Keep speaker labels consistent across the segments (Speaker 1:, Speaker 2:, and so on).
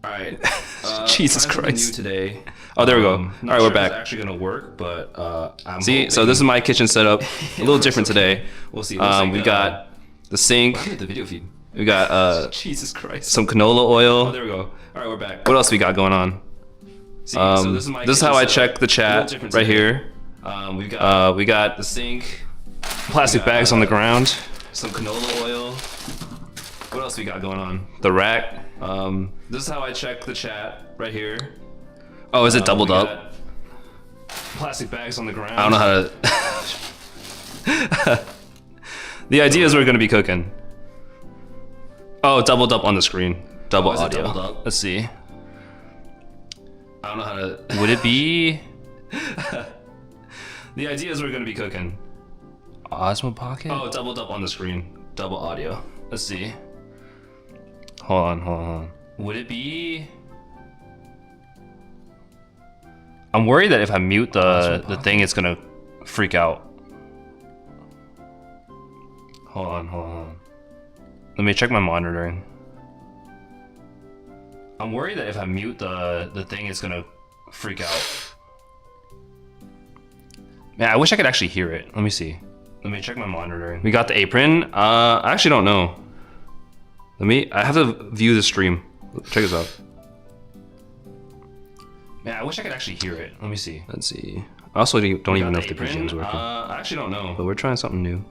Speaker 1: All right.
Speaker 2: Jesus Christ.
Speaker 1: New today.
Speaker 2: Oh, there we go. All right, we're back.
Speaker 1: It's actually gonna work, but I'm
Speaker 2: See,
Speaker 1: hoping...
Speaker 2: so this is my kitchen setup. A little different today.
Speaker 1: We'll see.
Speaker 2: We got the sink.
Speaker 1: the video feed.
Speaker 2: We got
Speaker 1: Jesus Christ.
Speaker 2: some canola oil.
Speaker 1: Oh, there we go. All right, we're back.
Speaker 2: What else we got going on?
Speaker 1: See, so this
Speaker 2: is how I check the chat right here. We got
Speaker 1: the sink,
Speaker 2: plastic bags on the ground.
Speaker 1: some canola oil. What else we got going on?
Speaker 2: The rack.
Speaker 1: This is how I check the chat right here.
Speaker 2: Oh, is it doubled
Speaker 1: We
Speaker 2: up?
Speaker 1: got Plastic bags on the ground.
Speaker 2: I don't know how to. The idea is we're gonna be cooking. Oh, doubled up on the screen. Double
Speaker 1: is it
Speaker 2: audio.
Speaker 1: doubled up?
Speaker 2: Let's see.
Speaker 1: I don't know how to.
Speaker 2: Would it be
Speaker 1: The idea is we're gonna be cooking.
Speaker 2: Osmo Pocket?
Speaker 1: Oh, doubled up on the screen. Double audio. Let's see.
Speaker 2: Hold on.
Speaker 1: Would it be?
Speaker 2: I'm worried that if I mute the thing, it's gonna freak out. Hold on. Let me check my monitoring.
Speaker 1: I'm worried that if I mute the thing, it's gonna freak out.
Speaker 2: Man, I wish I could actually hear it. Let me see.
Speaker 1: Let me check my monitoring.
Speaker 2: We got the apron. I actually don't know. I have to view the stream. Check this out.
Speaker 1: Man, I wish I could actually hear it. Let me see.
Speaker 2: Let's see. I also don't even know if the BGM's working.
Speaker 1: I actually don't know.
Speaker 2: But we're trying something new.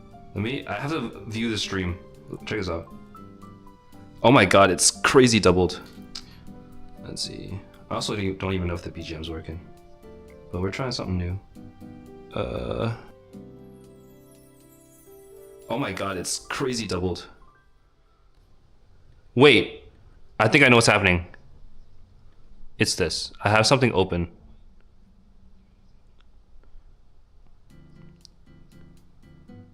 Speaker 1: I have to view the stream. Check this out.
Speaker 2: Oh my god, it's crazy doubled. Let's see.
Speaker 1: I also don't even know if the BGM's working.
Speaker 2: But we're trying something new.
Speaker 1: Oh my god, it's crazy doubled.
Speaker 2: Wait. I think I know what's happening. It's this. I have something open.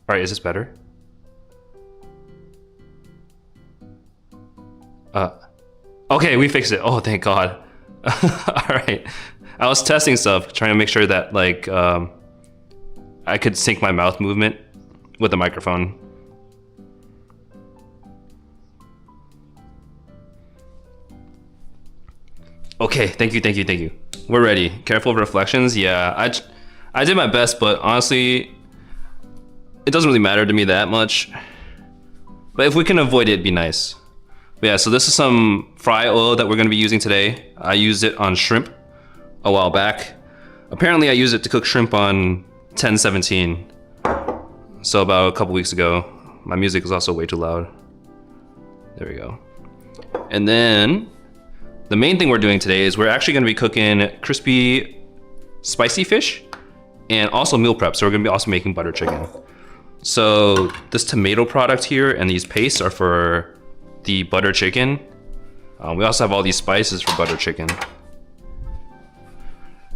Speaker 2: Alright, is this better? Okay, we fixed it. Oh, thank God. Alright. I was testing stuff, trying to make sure that, like, I could sync my mouth movement with the microphone. Okay, thank you. We're ready. Careful of reflections. Yeah, I did my best, but honestly, it doesn't really matter to me that much. But if we can avoid it, it'd be nice. But yeah, so this is some fry oil that we're gonna be using today. I used it on shrimp a while back. Apparently I used it to cook shrimp on 10/17. So about a couple weeks ago. My music is also way too loud. There we go. And then the main thing we're doing today is we're actually gonna be cooking crispy spicy fish and also meal prep. So we're gonna be also making butter chicken. So this tomato product here and these pastes are for the butter chicken. We also have all these spices for butter chicken.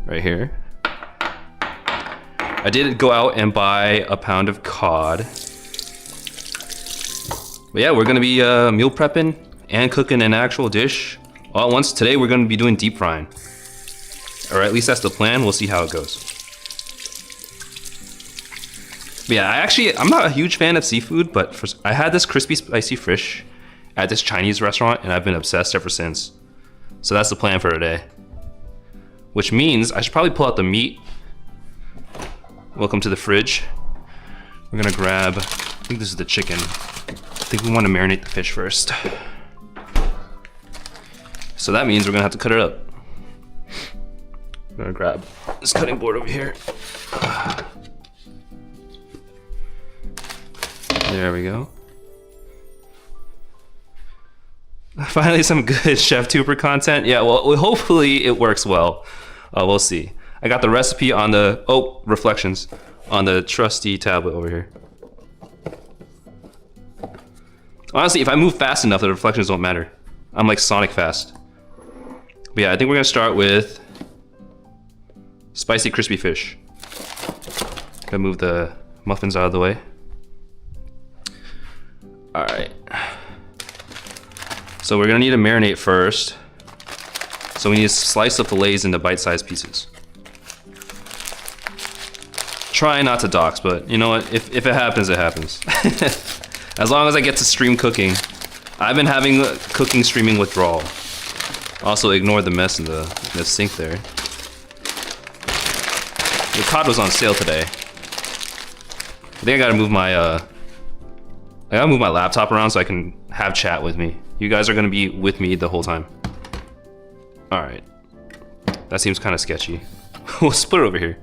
Speaker 2: Right here. I did go out and buy a pound of cod. But yeah, we're gonna be meal prepping and cooking an actual dish all at once. Today we're gonna be doing deep frying. Or at least that's the plan, we'll see how it goes. But yeah, I'm not a huge fan of seafood, but I had this crispy spicy fish at this Chinese restaurant and I've been obsessed ever since. So that's the plan for today. Which means I should probably pull out the meat. Welcome to the fridge. We're gonna grab, I think this is the chicken. I think we want to marinate the fish first. So that means we're gonna have to cut it up. I'm gonna grab this cutting board over here. There we go. Finally some good Chef Tuber content. Yeah, well, hopefully it works well. We'll see. I got the recipe on the, reflections, on the trusty tablet over here. Honestly, if I move fast enough, the reflections don't matter. I'm like Sonic fast. But yeah, I think we're gonna start with spicy crispy fish. Gotta move the muffins out of the way. All right. So we're gonna need to marinate first. So we need to slice the fillets into bite-sized pieces. Try not to dox, but you know what? If it happens, it happens. As long as I get to stream cooking. I've been having cooking streaming withdrawal. Also, ignore the mess in the sink there. The COD was on sale today. I think I gotta move my laptop around so I can have chat with me. You guys are gonna be with me the whole time. All right, that seems kind of sketchy. We'll split over here.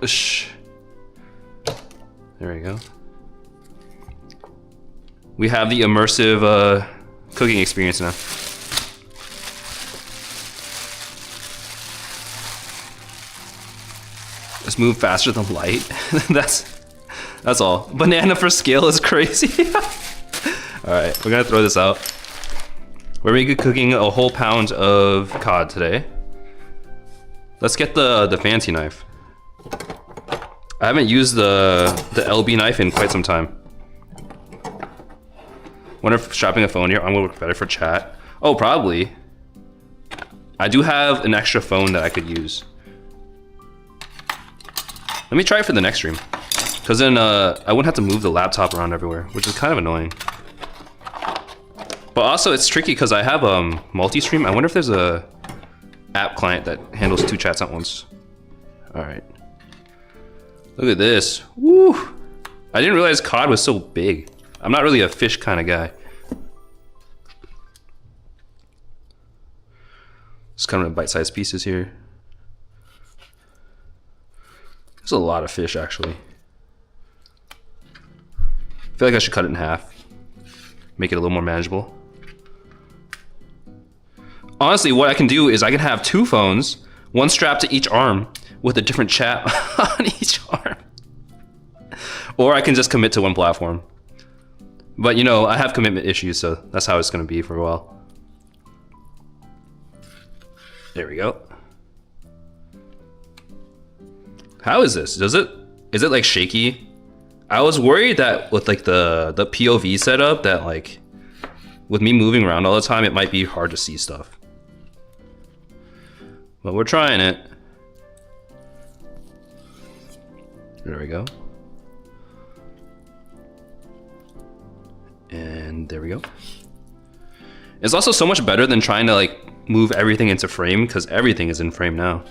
Speaker 2: Shh. There we go. We have the immersive cooking experience now. Just move faster than light. That's all. Banana for scale is crazy. All right, we're gonna throw this out. We're cooking a whole pound of cod today. Let's get the fancy knife. I haven't used the LB knife in quite some time. Wonder if strapping a phone here, I'm gonna work better for chat. Oh, probably. I do have an extra phone that I could use. Let me try it for the next stream. Cause then I wouldn't have to move the laptop around everywhere, which is kind of annoying. But also it's tricky cause I have multi-stream. I wonder if there's a app client that handles 2 chats at once. All right. Look at this. Woo! I didn't realize cod was so big. I'm not really a fish kind of guy. Just kind of bite-sized pieces here. There's a lot of fish, actually. I feel like I should cut it in half. Make it a little more manageable. Honestly, what I can do is I can have 2 phones, one strapped to each arm, with a different chat on each arm. Or I can just commit to one platform. But you know, I have commitment issues, so that's how it's gonna be for a while. There we go. How is this? Is it like shaky? I was worried that with like the POV setup that like with me moving around all the time, it might be hard to see stuff. But we're trying it. There we go. And there we go. It's also so much better than trying to like move everything into frame because everything is in frame now.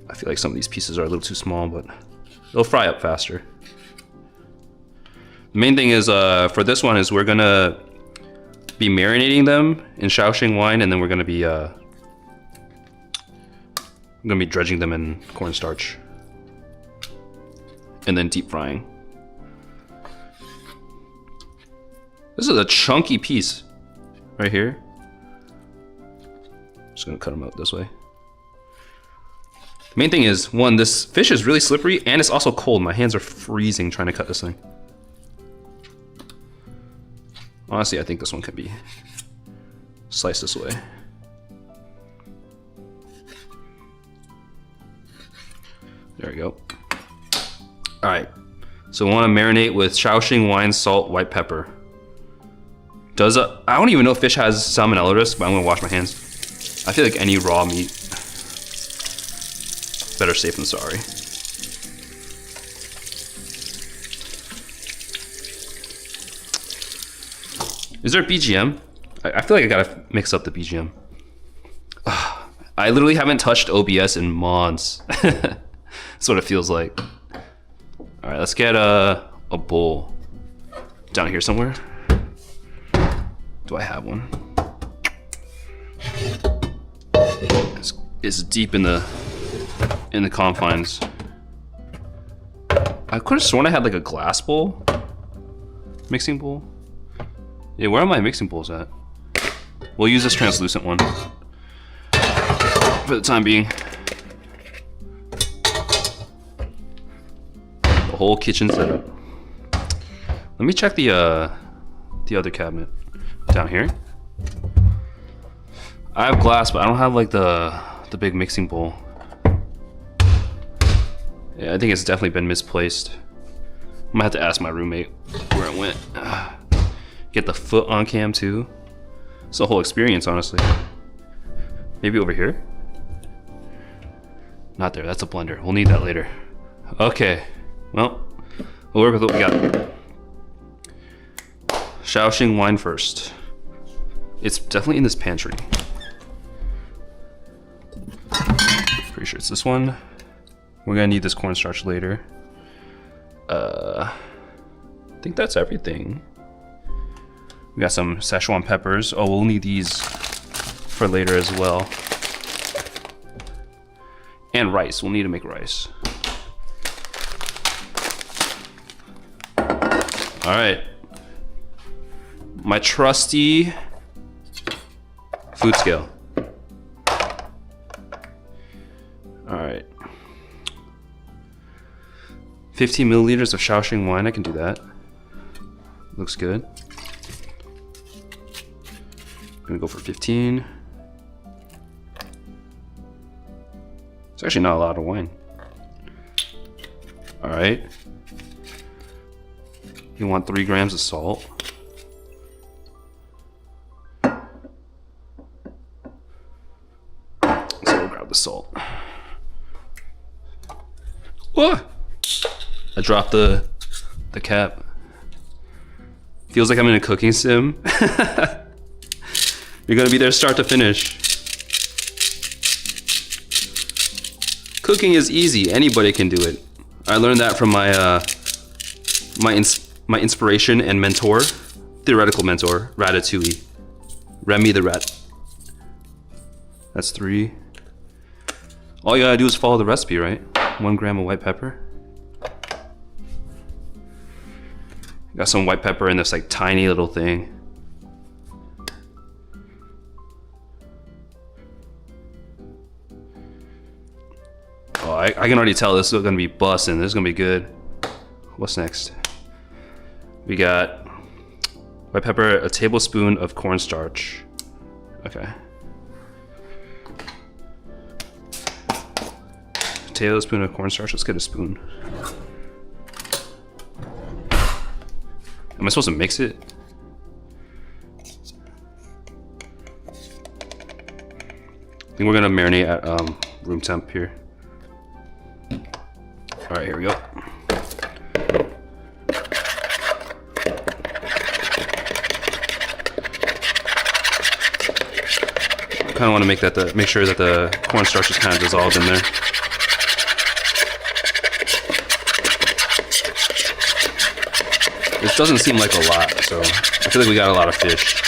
Speaker 2: I feel like some of these pieces are a little too small, but they'll fry up faster. The main thing is for this one is we're gonna be marinating them in Shaoxing wine, and then we're gonna be dredging them in cornstarch and then deep frying. This is a chunky piece right here. Just gonna cut them out this way. The main thing is, one, this fish is really slippery and it's also cold. My hands are freezing trying to cut this thing. Honestly, I think this one could be sliced this way. There we go. All right, so we want to marinate with Shaoxing wine, salt, white pepper. I don't even know if fish has salmonella risk, but I'm gonna wash my hands. I feel like any raw meat, better safe than sorry. Is there a BGM? I feel like I gotta mix up the BGM. I literally haven't touched OBS in months. That's what it feels like. All right, let's get a bowl down here somewhere. Do I have one? It's deep in the confines. I could have sworn I had like a glass bowl, mixing bowl. Yeah, where are my mixing bowls at? We'll use this translucent one for the time being. The whole kitchen setup. Let me check the other cabinet down here. I have glass, but I don't have like the big mixing bowl. Yeah, I think it's definitely been misplaced. I'm gonna have to ask my roommate where it went. Get the foot on cam too. It's a whole experience, honestly. Maybe over here? Not there, that's a blender. We'll need that later. Okay, well, we'll work with what we got. Shaoxing wine first. It's definitely in this pantry. Pretty sure it's this one. We're gonna need this cornstarch later. I think that's everything. We got some Szechuan peppers. Oh, we'll need these for later as well. And rice. We'll need to make rice. All right. My trusty food scale. All right. 15 milliliters of Shaoxing wine. I can do that. Looks good. I'm gonna go for 15. It's actually not a lot of wine. All right. You want 3 grams of salt. So we'll grab the salt. What? I dropped the cap. Feels like I'm in a cooking sim. You're gonna be there start to finish. Cooking is easy. Anybody can do it. I learned that from my my inspiration and mentor, theoretical mentor, Ratatouille. Remy the Rat. That's 3. All you gotta do is follow the recipe, right? 1 gram of white pepper. Got some white pepper in this like tiny little thing. Oh, I can already tell this is gonna be bussin'. This is gonna be good. What's next? We got white pepper, a tablespoon of cornstarch. Okay. Tablespoon of cornstarch. Let's get a spoon. Am I supposed to mix it? I think we're gonna marinate at room temp here. All right, here we go. Kind of want to make sure that the cornstarch is kind of dissolved in there. This doesn't seem like a lot, so I feel like we got a lot of fish.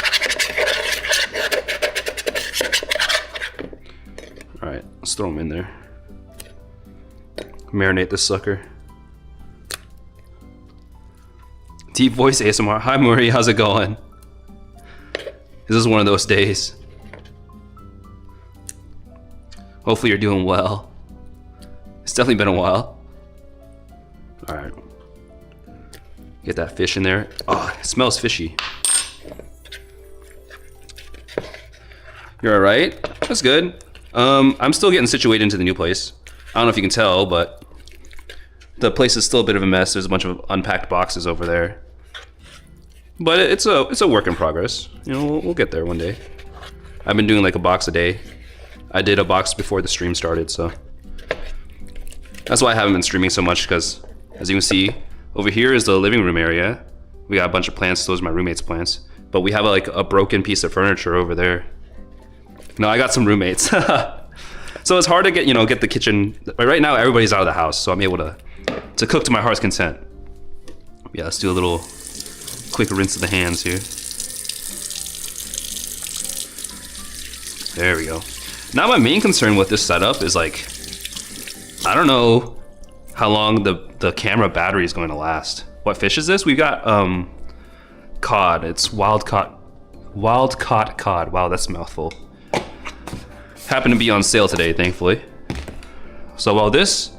Speaker 2: All right, let's throw them in there. Marinate this sucker. Deep voice ASMR. Hi Murray, how's it going? This is one of those days. Hopefully you're doing well. It's definitely been a while. All right. Get that fish in there. Oh, it smells fishy. You're all right? That's good. I'm still getting situated into the new place. I don't know if you can tell, but the place is still a bit of a mess. There's a bunch of unpacked boxes over there. But it's a work in progress. You know, we'll get there one day. I've been doing like a box a day. I did a box before the stream started, so that's why I haven't been streaming so much, because as you can see, over here is the living room area. We got a bunch of plants. Those are my roommate's plants. But we have like a broken piece of furniture over there. No, I got some roommates. So it's hard to get the kitchen. Right now, everybody's out of the house, so I'm able to cook to my heart's content. Yeah, let's do a little quick rinse of the hands here. There we go. Now my main concern with this setup is like, I don't know how long the camera battery is going to last. What fish is this? We got cod. It's wild caught cod. Wow, that's a mouthful. Happened to be on sale today, thankfully. So while this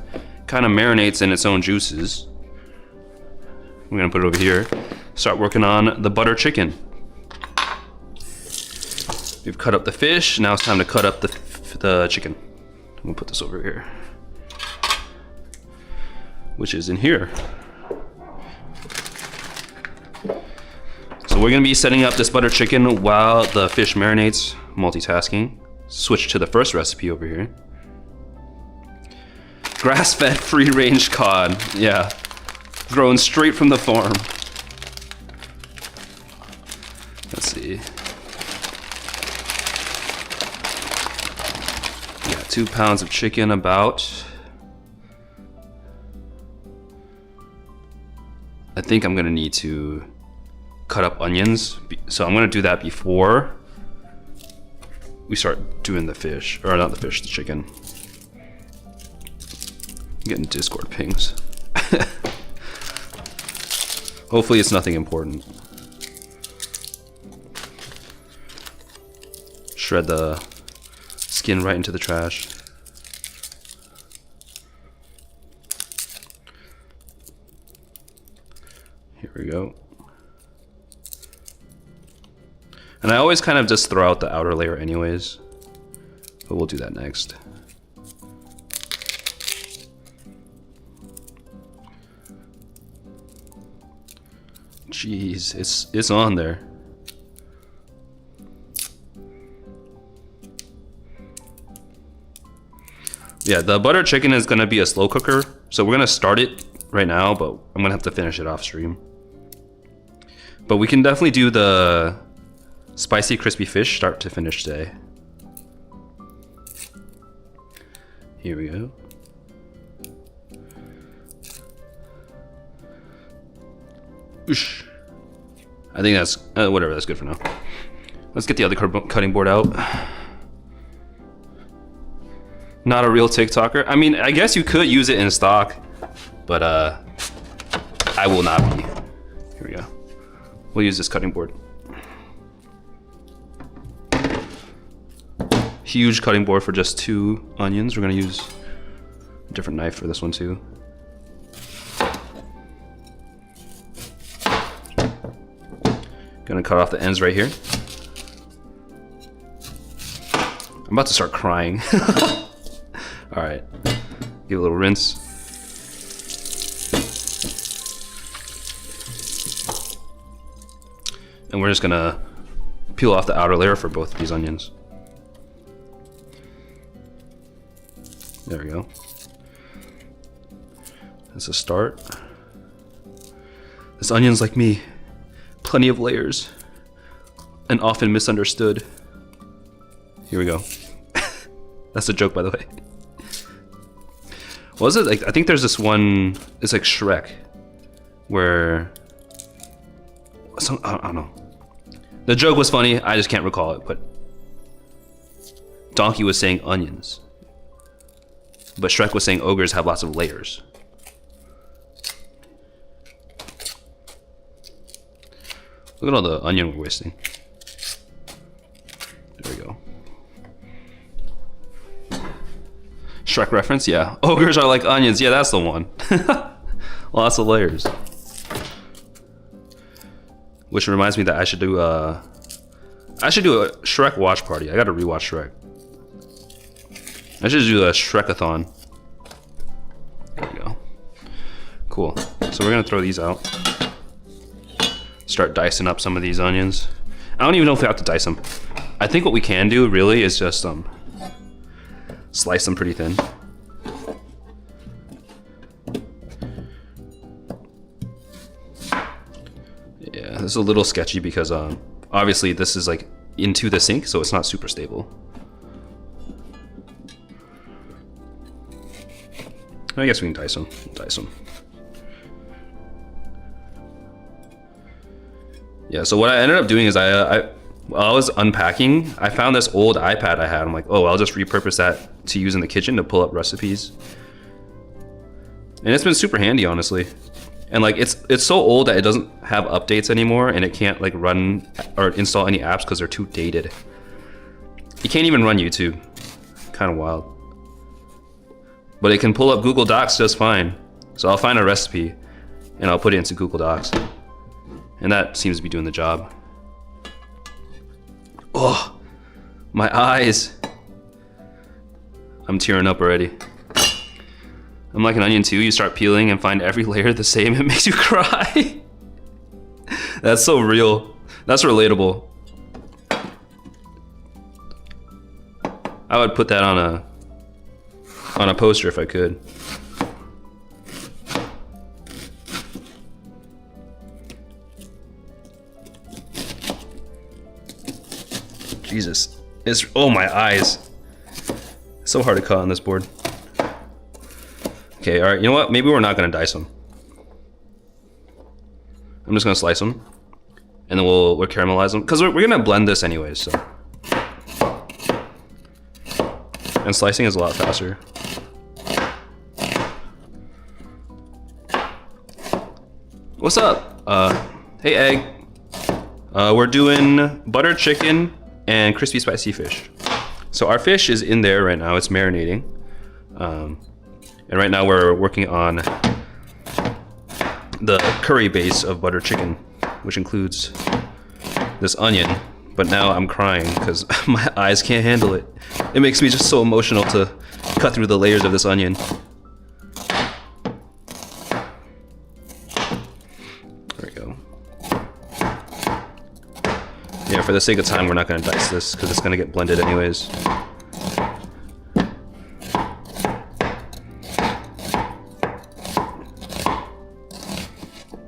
Speaker 2: kind of marinates in its own juices, we're gonna put it over here. Start working on the butter chicken. We've cut up the fish. Now it's time to cut up the chicken. We'll put this over here, which is in here. So we're gonna be setting up this butter chicken while the fish marinates, multitasking. Switch to the first recipe over here. Grass-fed free-range cod. Yeah, grown straight from the farm. Let's see. Yeah, 2 pounds of chicken about. I think I'm gonna need to cut up onions. So I'm gonna do that before we start doing the fish, or not the fish, the chicken. I'm getting Discord pings. Hopefully it's nothing important. Shred the skin right into the trash. Here we go. And I always kind of just throw out the outer layer anyways, but we'll do that next. Jeez, it's on there. Yeah, the butter chicken is gonna be a slow cooker, so we're gonna start it right now, but I'm gonna have to finish it off stream. But we can definitely do the spicy crispy fish start to finish today. Here we go. Oosh. I think that's whatever, that's good for now. Let's get the other cutting board out. Not a real TikToker. I mean, I guess you could use it in stock, but I will not be. Here we go. We'll use this cutting board. Huge cutting board for just 2 onions. We're gonna use a different knife for this one too. Gonna cut off the ends right here. I'm about to start crying. All right, give it a little rinse. And we're just gonna peel off the outer layer for both of these onions. There we go. That's a start. This onion's like me. Plenty of layers. And often misunderstood. Here we go. That's a joke, by the way. What was it like? I think there's this one, it's like Shrek, where I don't know. The joke was funny, I just can't recall it, but Donkey was saying onions. But Shrek was saying ogres have lots of layers. Look at all the onion we're wasting. There we go. Shrek reference, yeah. Ogres are like onions, yeah, that's the one. Lots of layers. Which reminds me that I should do a Shrek watch party. I gotta rewatch Shrek. I should do a Shrekathon. There we go. Cool. So we're gonna throw these out. Start dicing up some of these onions. I don't even know if we have to dice them. I think what we can do really is just slice them pretty thin. Yeah, this is a little sketchy because obviously this is like into the sink, so it's not super stable. I guess we can dice them. Yeah, so what I ended up doing is while I was unpacking, I found this old iPad I had. I'm like, oh, I'll just repurpose that to use in the kitchen to pull up recipes. And it's been super handy, honestly. And like, it's so old that it doesn't have updates anymore, and it can't like run or install any apps because they're too dated. You can't even run YouTube. Kind of wild. But it can pull up Google Docs just fine. So I'll find a recipe and I'll put it into Google Docs. And that seems to be doing the job. Oh, my eyes. I'm tearing up already. I'm like an onion too. You start peeling and find every layer the same. It makes you cry. That's so real. That's relatable. I would put that on a poster if I could. Jesus. Oh, my eyes. It's so hard to cut on this board. Okay, alright, you know what? Maybe we're not gonna dice them. I'm just gonna slice them. And then we'll caramelize them. Because we're gonna blend this anyways, so. And slicing is a lot faster. What's up? Hey, Egg. We're doing butter chicken and crispy spicy fish. So our fish is in there right now. It's marinating. And right now we're working on the curry base of butter chicken, which includes this onion. But now I'm crying because my eyes can't handle it. It makes me just so emotional to cut through the layers of this onion. There we go. Yeah, for the sake of time, we're not going to dice this because it's going to get blended anyways.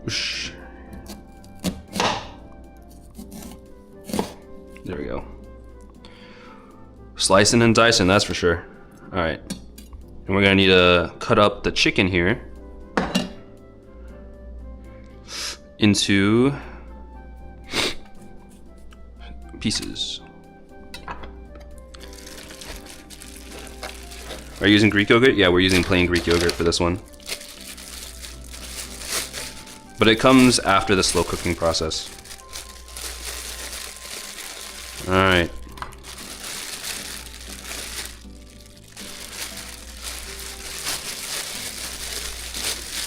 Speaker 2: Whoosh. There we go. Slicing and dicing, that's for sure. All right. And we're going to need to cut up the chicken here into pieces. Are you using Greek yogurt? Yeah, we're using plain Greek yogurt for this one. But it comes after the slow cooking process. All right.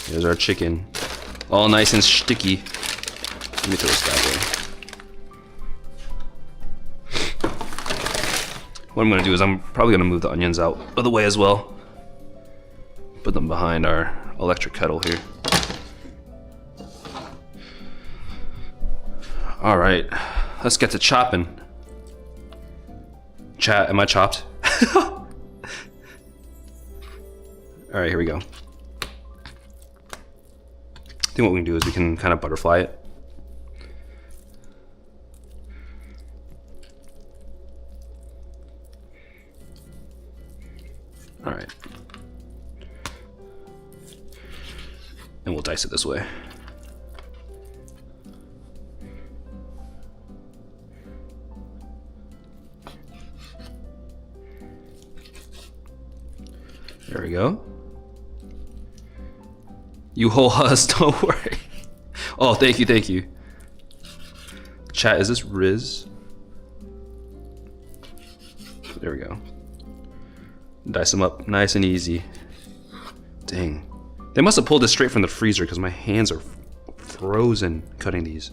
Speaker 2: Here's our chicken. All nice and sticky. Let me throw this that way. What I'm gonna do is I'm probably gonna move the onions out of the way as well. Put them behind our electric kettle here. All right, let's get to chopping. Chat, am I chopped? All right, here we go. I think what we can do is we can kind of butterfly it. All right. And we'll dice it this way. There we go. You whole us, don't worry. Oh, thank you, thank you. Chat, is this Riz? There we go. Dice them up nice and easy. Dang. They must have pulled this straight from the freezer because my hands are frozen cutting these.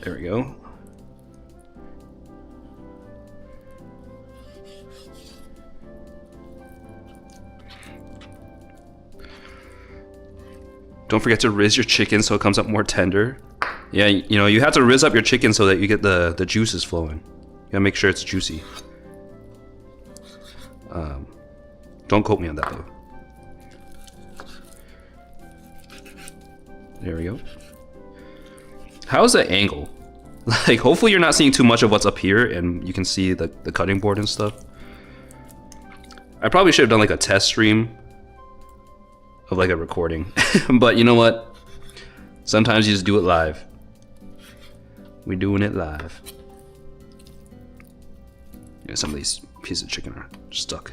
Speaker 2: There we go. Don't forget to rizz your chicken so it comes up more tender. Yeah, you know, you have to rizz up your chicken so that you get the juices flowing. You gotta make sure it's juicy. Don't quote me on that though. There we go. How's the angle? Like, hopefully you're not seeing too much of what's up here and you can see the cutting board and stuff. I probably should have done like a test stream of like a recording. But you know what? Sometimes you just do it live. We're doing it live. Yeah, some of these pieces of chicken are stuck.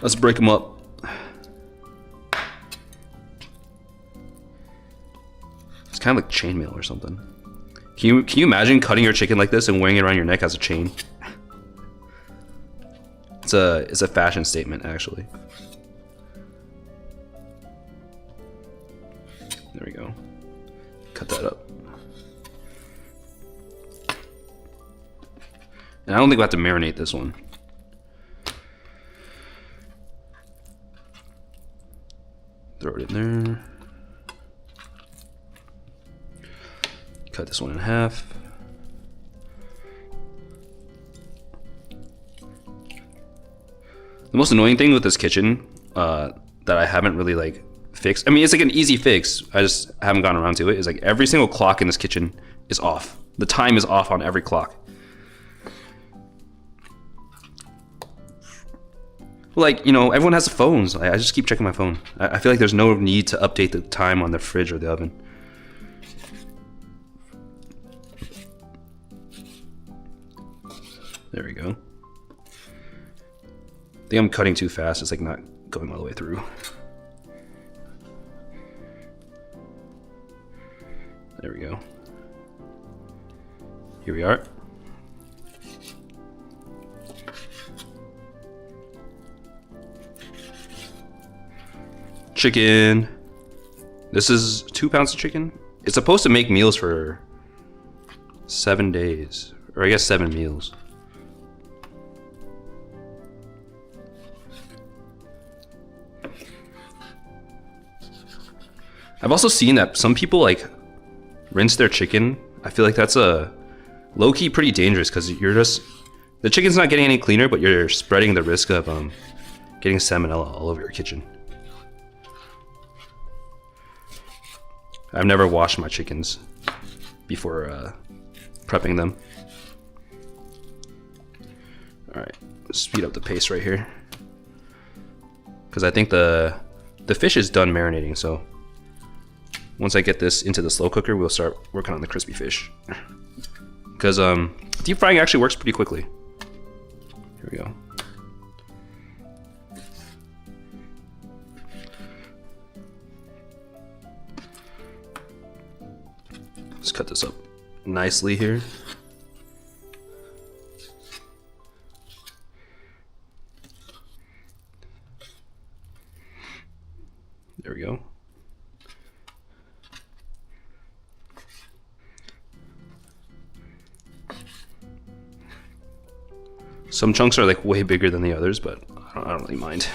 Speaker 2: Let's break them up. It's kind of like chainmail or something. Can you imagine cutting your chicken like this and wearing it around your neck as a chain? It's a fashion statement, actually. There we go. Cut that up. And I don't think we'll have to marinate this one. Throw it in there. Cut this one in half. The most annoying thing with this kitchen, that I haven't really like fixed. I mean, it's like an easy fix. I just haven't gotten around to it. Is like every single clock in this kitchen is off. The time is off on every clock. Like, you know, everyone has phones. I just keep checking my phone. I feel like there's no need to update the time on the fridge or the oven. There we go. I think I'm cutting too fast. It's like not going all the way through. There we go. Here we are. Chicken. This is 2 pounds of chicken. It's supposed to make meals for 7 days, or I guess 7 meals. I've also seen that some people like rinse their chicken. I feel like that's a low-key pretty dangerous because you're just, the chicken's not getting any cleaner, but you're spreading the risk of getting salmonella all over your kitchen. I've never washed my chickens before prepping them. All right, speed up the pace right here because I think the fish is done marinating. So once I get this into the slow cooker, we'll start working on the crispy fish. Because deep frying actually works pretty quickly. Here we go. Let's cut this up nicely here. There we go. Some chunks are like way bigger than the others, but I don't really mind.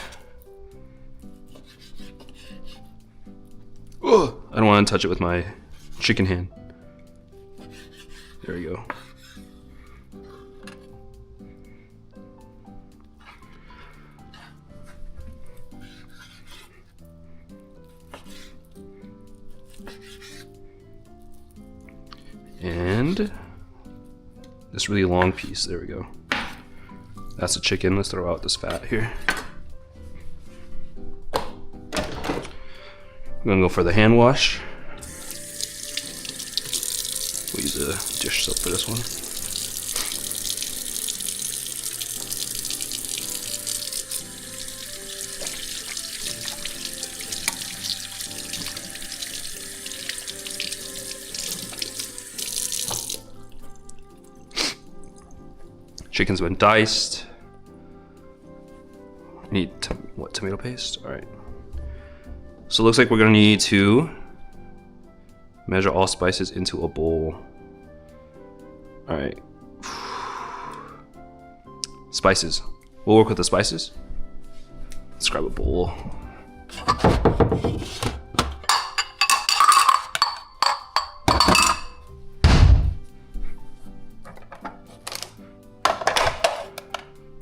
Speaker 2: Ugh, I don't want to touch it with my chicken hand. There we go. And this really long piece, there we go. That's the chicken. Let's throw out this fat here. I'm gonna go for the hand wash. We'll use a dish soap for this one. Chicken's been diced. Need what, tomato paste? All right. So it looks like we're gonna need to measure all spices into a bowl. All right. Spices. We'll work with the spices. Let's grab a bowl.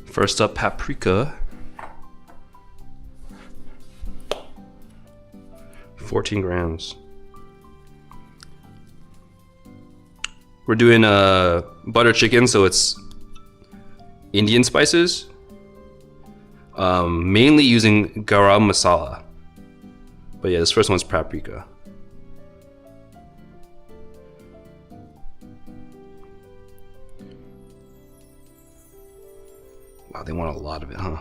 Speaker 2: First up, paprika. 14 grams. We're doing butter chicken, so it's Indian spices. Mainly using garam masala. But yeah, this first one's paprika. Wow, they want a lot of it, huh?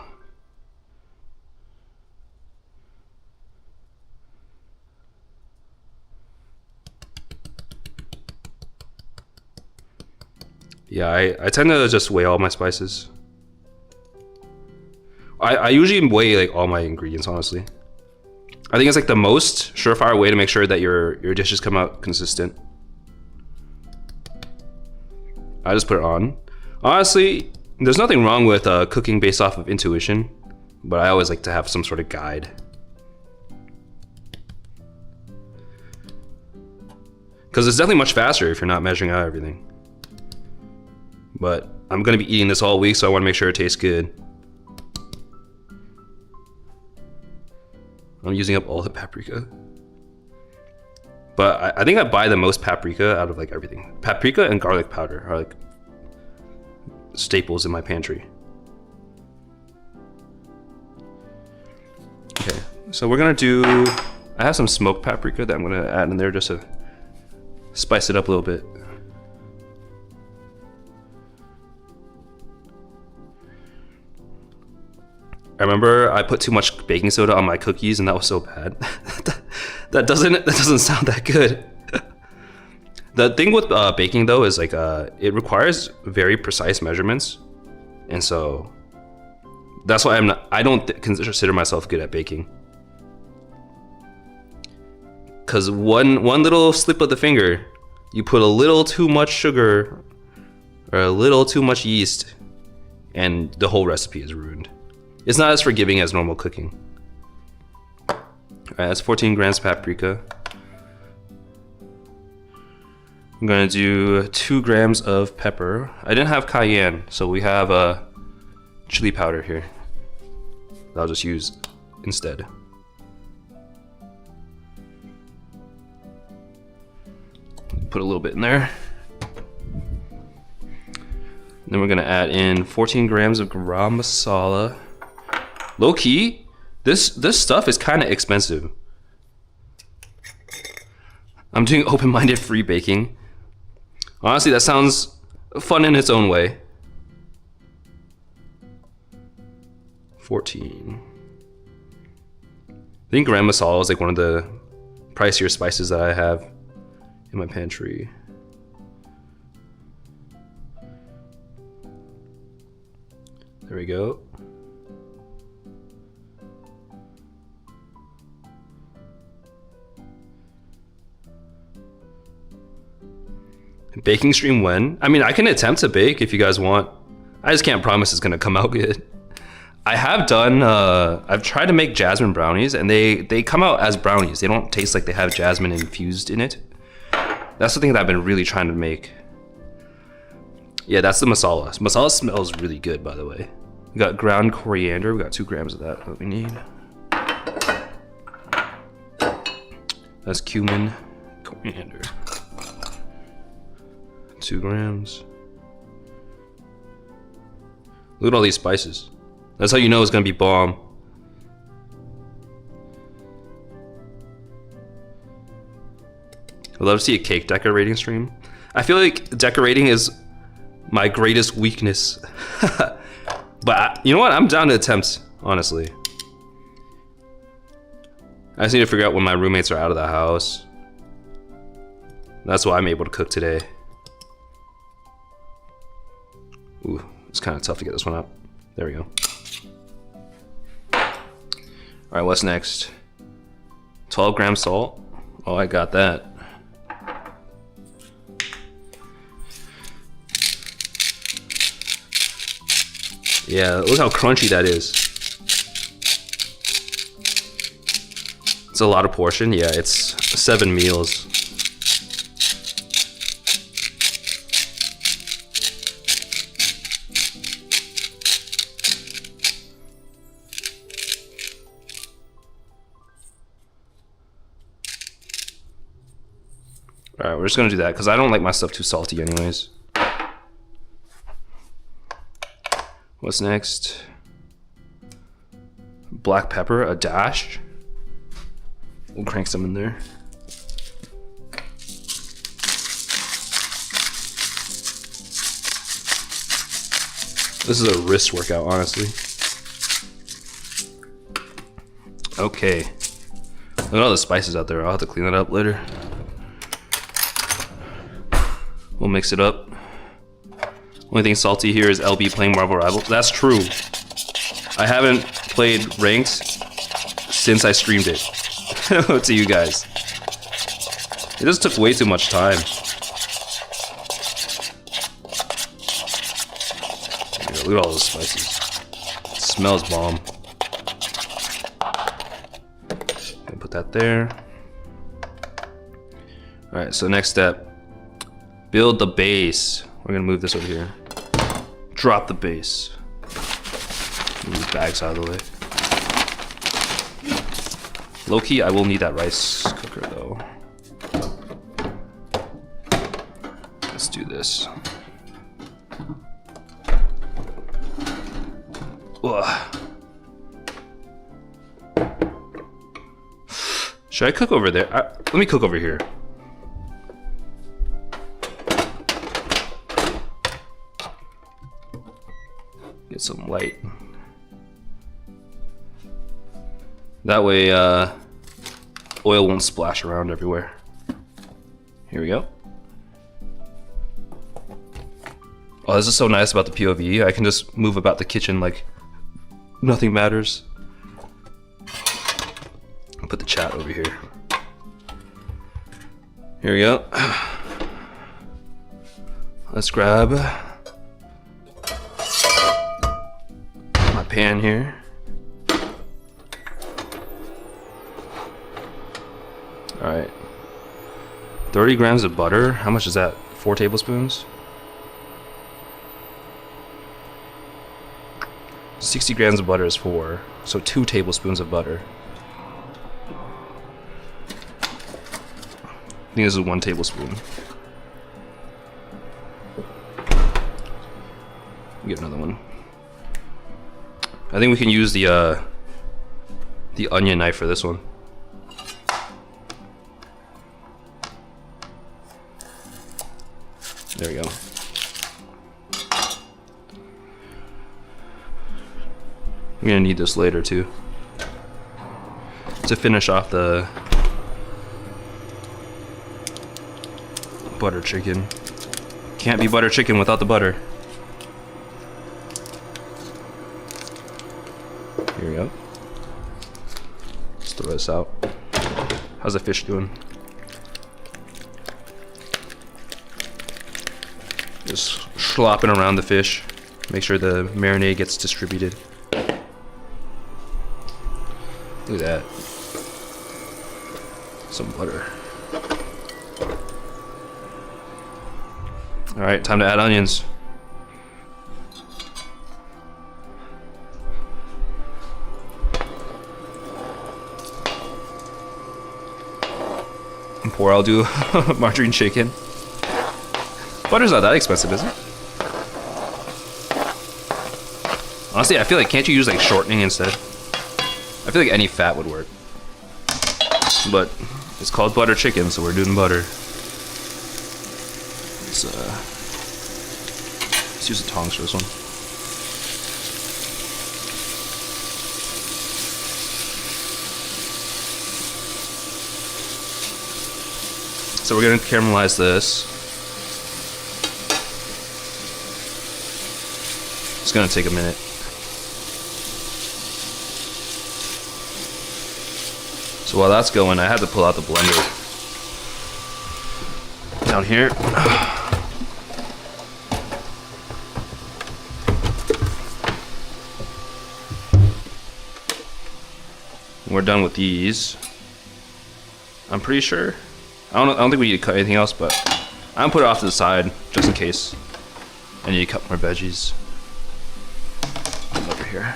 Speaker 2: Yeah, I tend to just weigh all my spices. I usually weigh like all my ingredients, honestly. I think it's like the most surefire way to make sure that your dishes come out consistent. I just put it on. Honestly, there's nothing wrong with cooking based off of intuition, but I always like to have some sort of guide. Because it's definitely much faster if you're not measuring out everything. But I'm gonna be eating this all week, so I wanna make sure it tastes good. I'm using up all the paprika. But I think I buy the most paprika out of like everything. Paprika and garlic powder are like staples in my pantry. Okay, so we're gonna do, I have some smoked paprika that I'm gonna add in there just to spice it up a little bit. I remember I put too much baking soda on my cookies and that was so bad. that doesn't sound that good. The thing with baking though is like it requires very precise measurements, and so that's why I don't consider myself good at baking. Cause one little slip of the finger, you put a little too much sugar or a little too much yeast, and the whole recipe is ruined. It's not as forgiving as normal cooking. Alright, that's 14 grams paprika. I'm gonna do 2 grams of pepper. I didn't have cayenne, so we have a chili powder here that I'll just use instead. Put a little bit in there. Then we're gonna add in 14 grams of garam masala. Low key, this stuff is kind of expensive. I'm doing open-minded free baking. Honestly, that sounds fun in its own way. 14. I think garam masala is like one of the pricier spices that I have in my pantry. There we go. Baking stream when? I mean, I can attempt to bake if you guys want. I just can't promise it's gonna come out good. I have done, I've tried to make jasmine brownies and they come out as brownies. They don't taste like they have jasmine infused in it. That's the thing that I've been really trying to make. Yeah, that's the masala. Masala smells really good, by the way. We got ground coriander. We got 2 grams of that we need. That's cumin, coriander. 2 grams. Look at all these spices. That's how you know it's gonna be bomb. I'd love to see a cake decorating stream. I feel like decorating is my greatest weakness. But you know what? I'm down to attempt, honestly. I just need to figure out when my roommates are out of the house. That's why I'm able to cook today. Ooh, it's kind of tough to get this one up. There we go. All right, what's next? 12 grams salt. Oh, I got that. Yeah, look how crunchy that is. It's a lot of portion. Yeah, it's 7 meals. Alright, we're just gonna do that because I don't like my stuff too salty anyways. What's next? Black pepper, a dash. We'll crank some in there. This is a wrist workout, honestly. Okay. Look at all the spices out there. I'll have to clean that up later. We'll mix it up. Only thing salty here is LB playing Marvel Rivals. That's true. I haven't played ranked since I streamed it to you guys. It just took way too much time. Look at all those spices. It smells bomb. Gonna put that there. Alright, so next step. Build the base. We're gonna move this over here. Drop the base. Move these bags out of the way. Low key, I will need that rice cooker though. Let's do this. Ugh. Should I cook over there? Let me cook over here. Get some light. That way, oil won't splash around everywhere. Here we go. Oh, this is so nice about the POV. I can just move about the kitchen like nothing matters. I'll put the chat over here. Here we go. Let's grab my pan here. All right. 30 grams of butter. How much is that? 4 tablespoons? 60 grams of butter is 4, so 2 tablespoons of butter. I think this is 1 tablespoon. Get another one. I think we can use the onion knife for this one. There we go. I'm gonna need this later too, to finish off the butter chicken. Can't be butter chicken without the butter. Here we go. Let's throw this out. How's the fish doing? Just slopping around the fish. Make sure the marinade gets distributed. Look at that. Some butter. Alright, time to add onions. And pour, I'll do margarine chicken. Butter's not that expensive, is it? Honestly, I feel like, can't you use like shortening instead? I feel like any fat would work. But it's called butter chicken, so we're doing butter. Let's use the tongs for this one. So we're gonna caramelize this. It's gonna take a minute. So while that's going, I had to pull out the blender. Down here. We're done with these. I'm pretty sure. I don't think we need to cut anything else, but I'm gonna put it off to the side just in case I need to cut more veggies. Over here.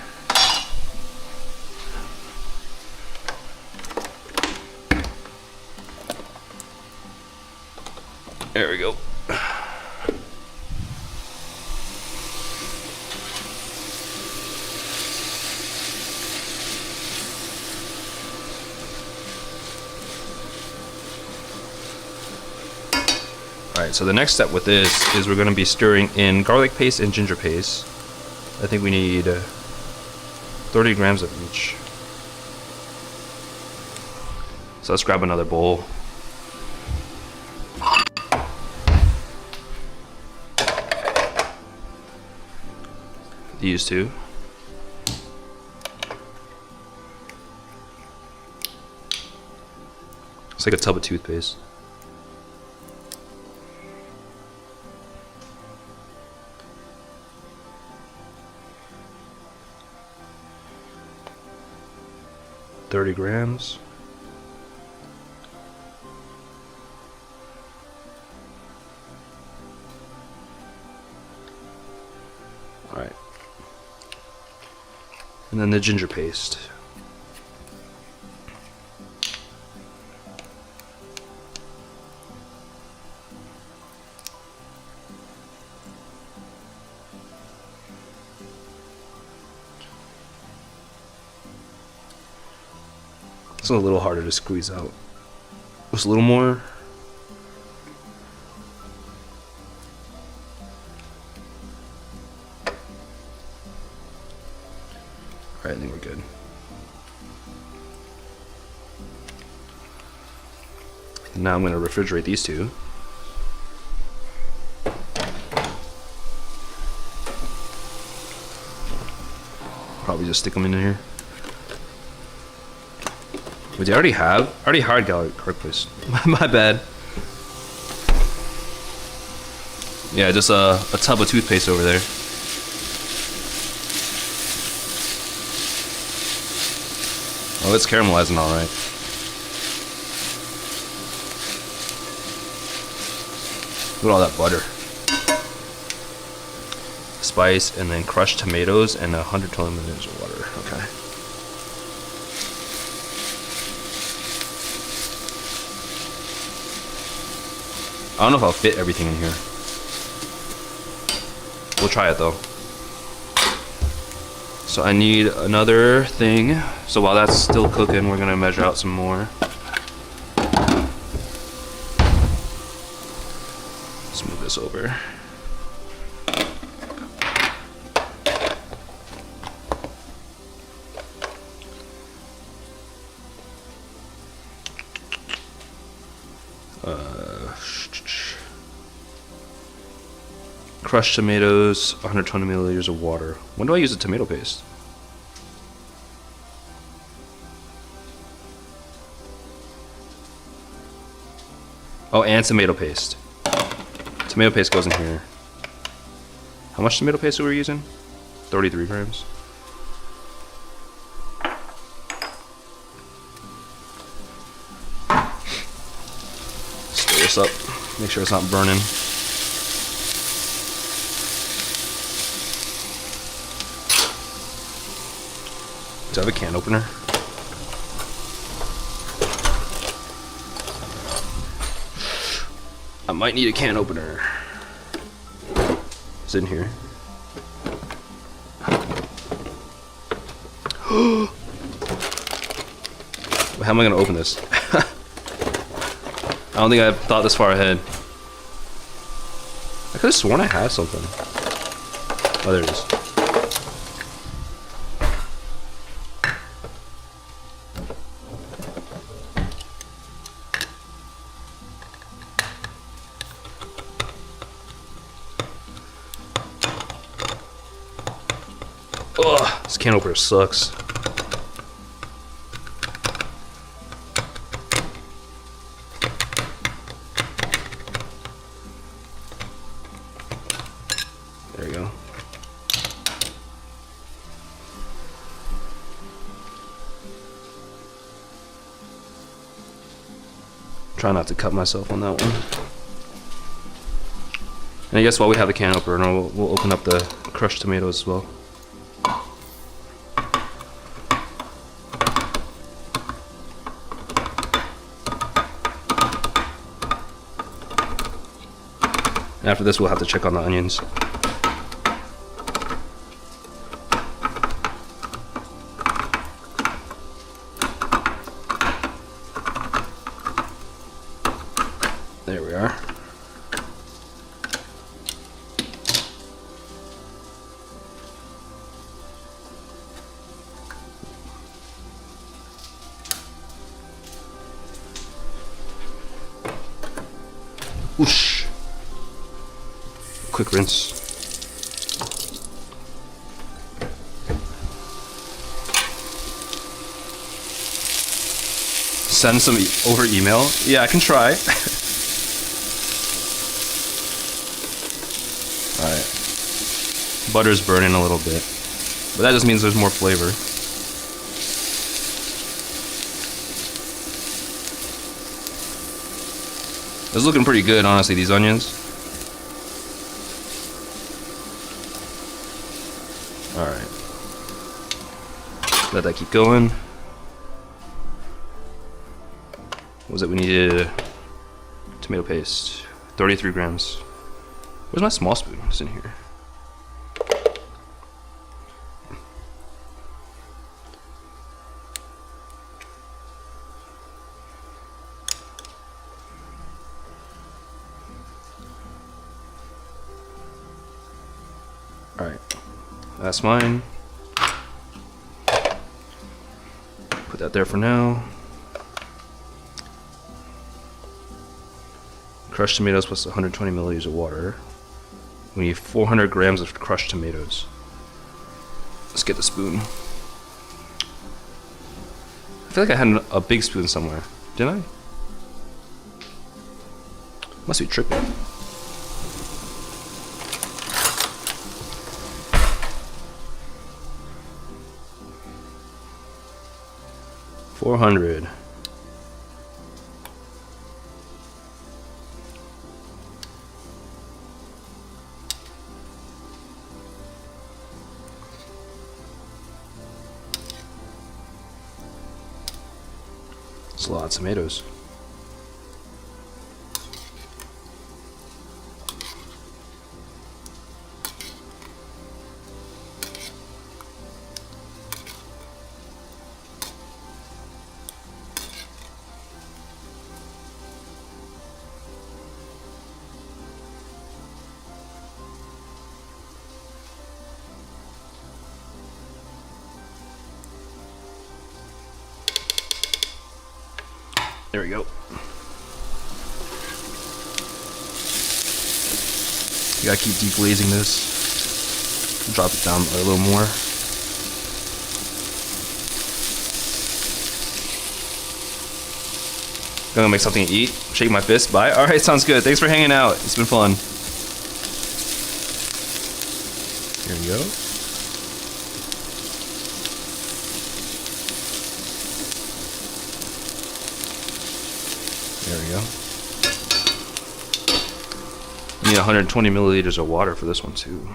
Speaker 2: There we go. Alright, so the next step with this is we're going to be stirring in garlic paste and ginger paste. I think we need 30 grams of each. So let's grab another bowl. These two. It's like a tub of toothpaste. $30 grams. All right. And then the ginger paste. It's a little harder to squeeze out. Just a little more. Alright, I think we're good. Now I'm going to refrigerate these two. Probably just stick them in here. Wait, I already hired garlic paste. My bad. Yeah, just a tub of toothpaste over there. Oh, it's caramelizing all right. Look at all that butter. Spice, and then crushed tomatoes, and 120 milliliters of water. Okay. I don't know if I'll fit everything in here. We'll try it though. So I need another thing. So while that's still cooking, we're gonna measure out some more. Let's move this over. Crushed tomatoes, 120 milliliters of water. When do I use the tomato paste? Oh, and tomato paste. Tomato paste goes in here. How much tomato paste are we using? 33 grams. Stir this up. Make sure it's not burning. Do I have a can opener? I might need a can opener. It's in here. How am I gonna open this? I don't think I've thought this far ahead. I could have sworn I had something. Oh, there it is. Ugh, this can opener sucks. There we go. Try not to cut myself on that one. And I guess while we have the can opener, we'll open up the crushed tomatoes as well. And after this, we'll have to check on the onions. There we are. Whoosh. Quick rinse. Send some over email? Yeah, I can try. Alright. Butter's burning a little bit. But that just means there's more flavor. It's looking pretty good, honestly, these onions. Alright. Let that keep going. What was it? We needed tomato paste. 33 grams. Where's my small spoon? It's in here. That's mine. Put that there for now. Crushed tomatoes plus 120 milliliters of water. We need 400 grams of crushed tomatoes. Let's get the spoon. I feel like I had a big spoon somewhere. Didn't I? Must be tripping. $400. It's a lot of tomatoes. There we go. You gotta keep deglazing this. Drop it down a little more. Gonna make something to eat. Shake my fist. Bye. Alright, sounds good. Thanks for hanging out. It's been fun. Here we go. There we go. I need 120 milliliters of water for this one too.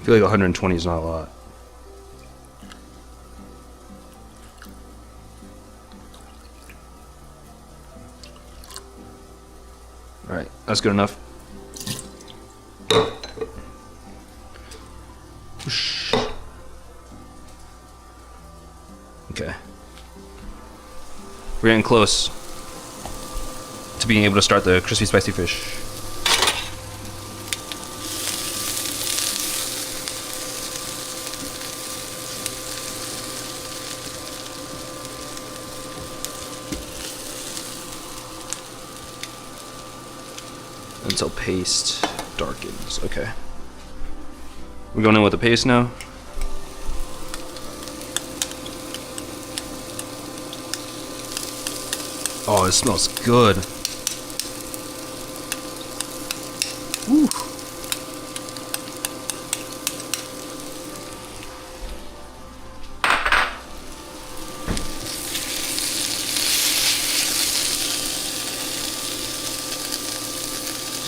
Speaker 2: I feel like 120 is not a lot. Alright, that's good enough. Whoosh. Okay. We're getting close to being able to start the crispy spicy fish. Until paste darkens. Okay. We're going in with the paste now. Oh, it smells good. Woo.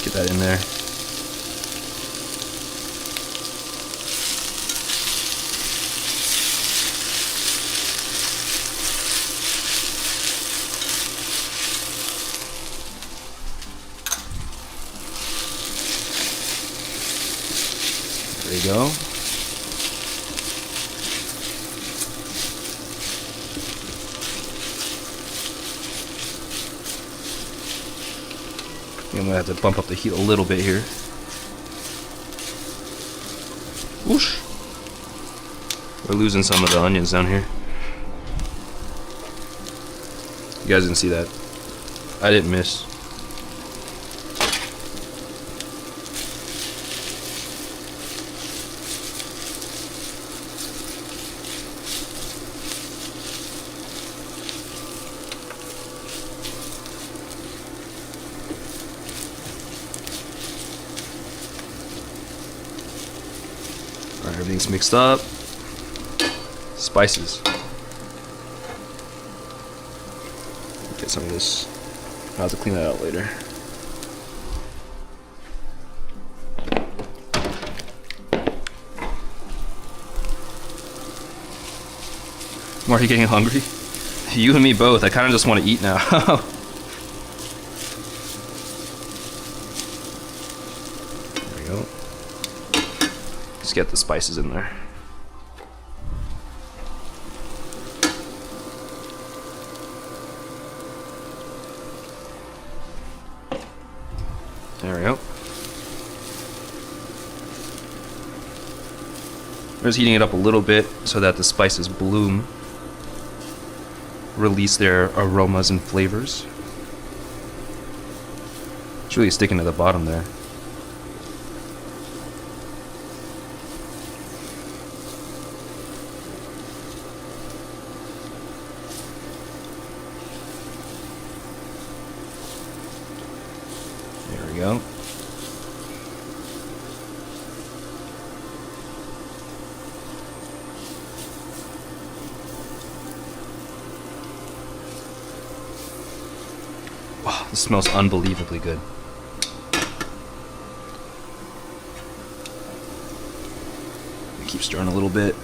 Speaker 2: Get that in there. There you go. I'm gonna have to bump up the heat a little bit here. Whoosh. We're losing some of the onions down here. You guys didn't see that. I didn't miss. Alright, everything's mixed up. Spices. Get some of this. I'll have to clean that out later. Are you getting hungry? You and me both. I kind of just want to eat now. There we go. Let's get the spices in there. There we go. We're just heating it up a little bit so that the spices bloom, release their aromas and flavors. It's really sticking to the bottom there. There we go. Wow, this smells unbelievably good. Keep stirring a little bit.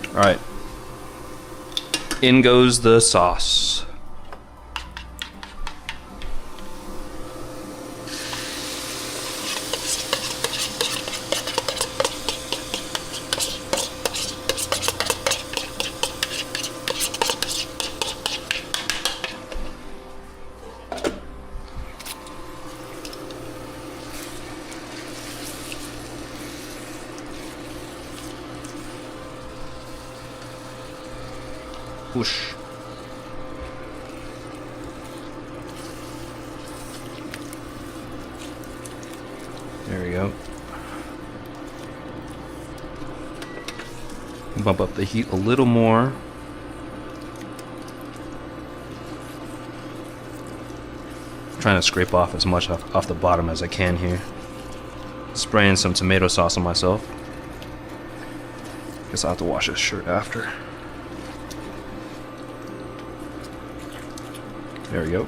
Speaker 2: All right. In goes the sauce. Whoosh. There we go. Bump up the heat a little more. Trying to scrape off as much off the bottom as I can here. Spraying some tomato sauce on myself. Guess I'll have to wash this shirt after. There we go.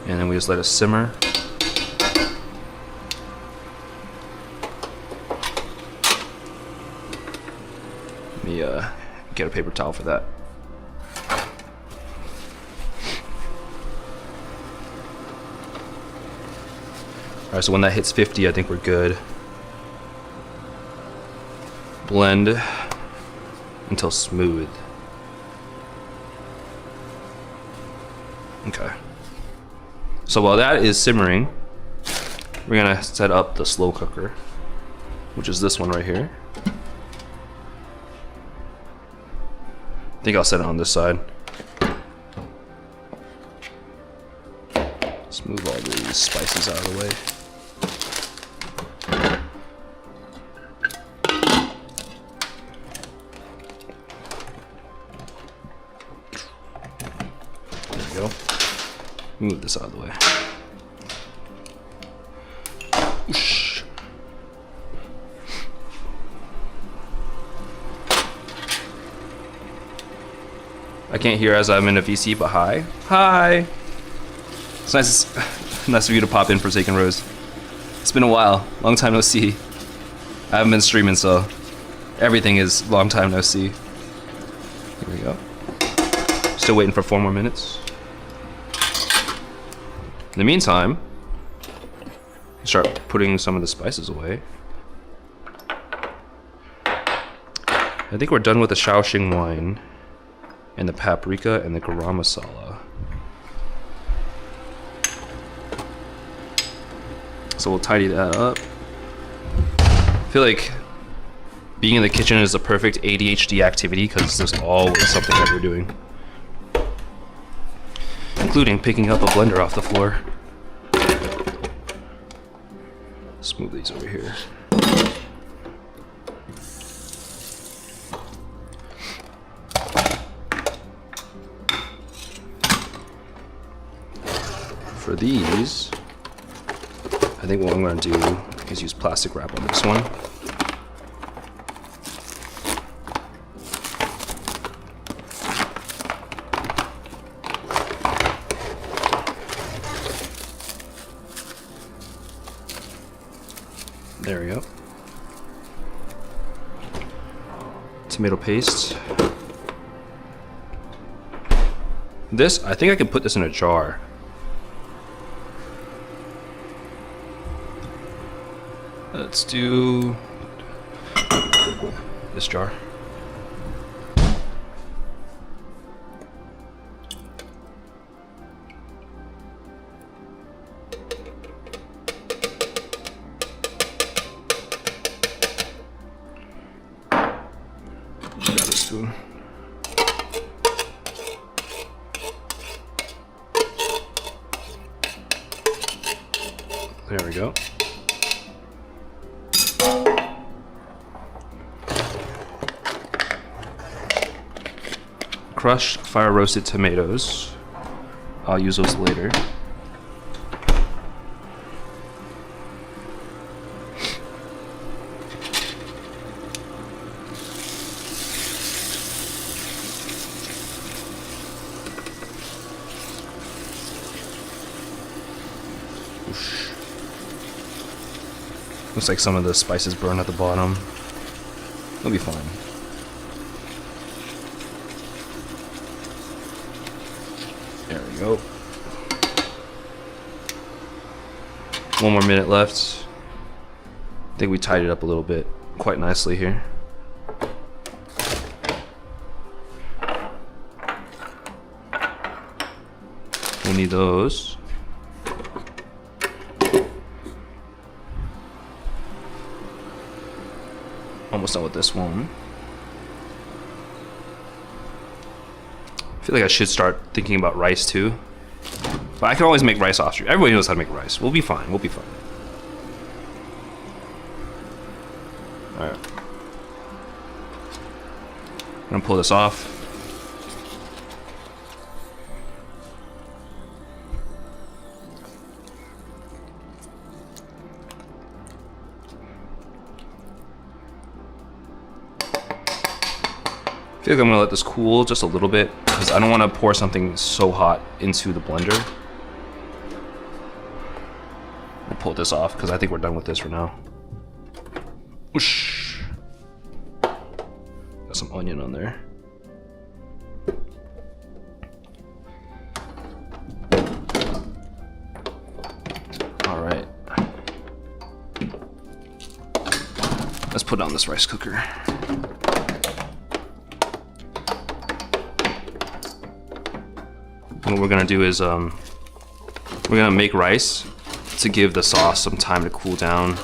Speaker 2: And then we just let it simmer. Let me get a paper towel for that. Alright, so when that hits 50, I think we're good. Blend until smooth. Okay. So while that is simmering, we're gonna set up the slow cooker, which is this one right here. I think I'll set it on this side. Let's move all these spices out of the way. There we go. Move this out of the way. Whoosh. I can't hear as I'm in a VC, but hi. Hi! It's nice of you to pop in for Forsaken Rose. It's been a while. Long time no see. I haven't been streaming, so everything is long time no see. Here we go. Still waiting for 4 more minutes. In the meantime, start putting some of the spices away. I think we're done with the Shaoxing wine and the paprika and the garam masala. So we'll tidy that up. I feel like being in the kitchen is a perfect ADHD activity because there's always something that we're doing. Including picking up a blender off the floor. Let's move these over here. For these, I think what I'm going to do is use plastic wrap on this one. There we go. Tomato paste. This, I think I can put this in a jar. Let's do this jar. Grab a spoon. There we go. Crushed fire roasted tomatoes. I'll use those later. Looks like some of the spices burn at the bottom. It'll be fine. There we go. One more minute left. I think we tied it up a little bit quite nicely here. We'll need those. Almost done with this one. I feel like I should start thinking about rice too. But I can always make rice off stream. Everybody knows how to make rice. We'll be fine. We'll be fine. Alright. I'm gonna pull this off. I feel like I'm gonna let this cool just a little bit because I don't want to pour something so hot into the blender. I'll pull this off because I think we're done with this for now. Whoosh. Got some onion on there. All right. Let's put on this rice cooker. What we're gonna do is we're gonna make rice to give the sauce some time to cool down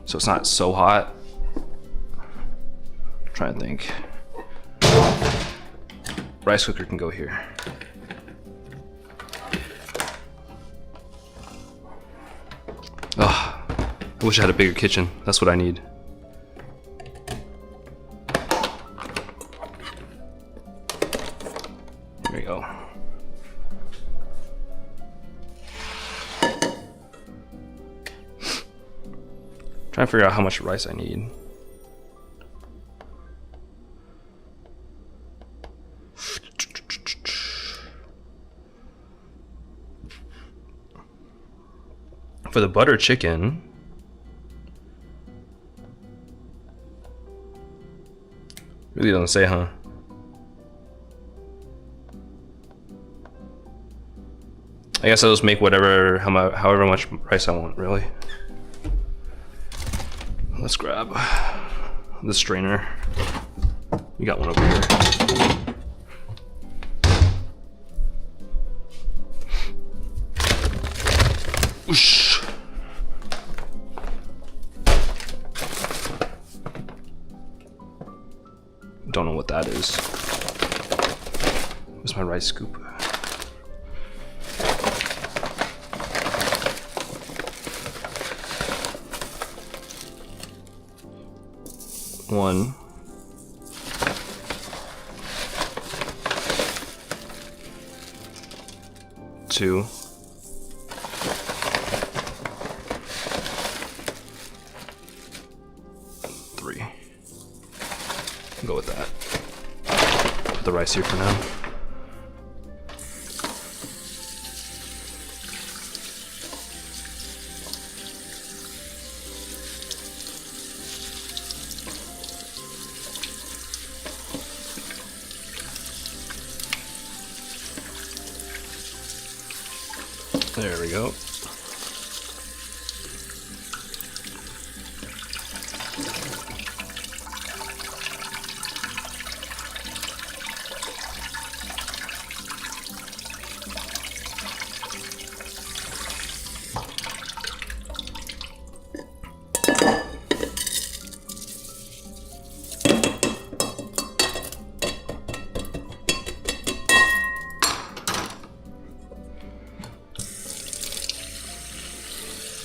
Speaker 2: so it's not so hot. I'm trying to think. Rice cooker can go here. Oh, I wish I had a bigger kitchen. That's what I need. There we go. Trying to figure out how much rice I need. For the butter chicken, really doesn't say, huh? I guess I'll just make however much rice I want, really. Let's grab the strainer. We got one over here. Whoosh. Don't know what that is. Where's my rice scoop? One. Two. Three. Go with that. Put the rice here for now. There we go.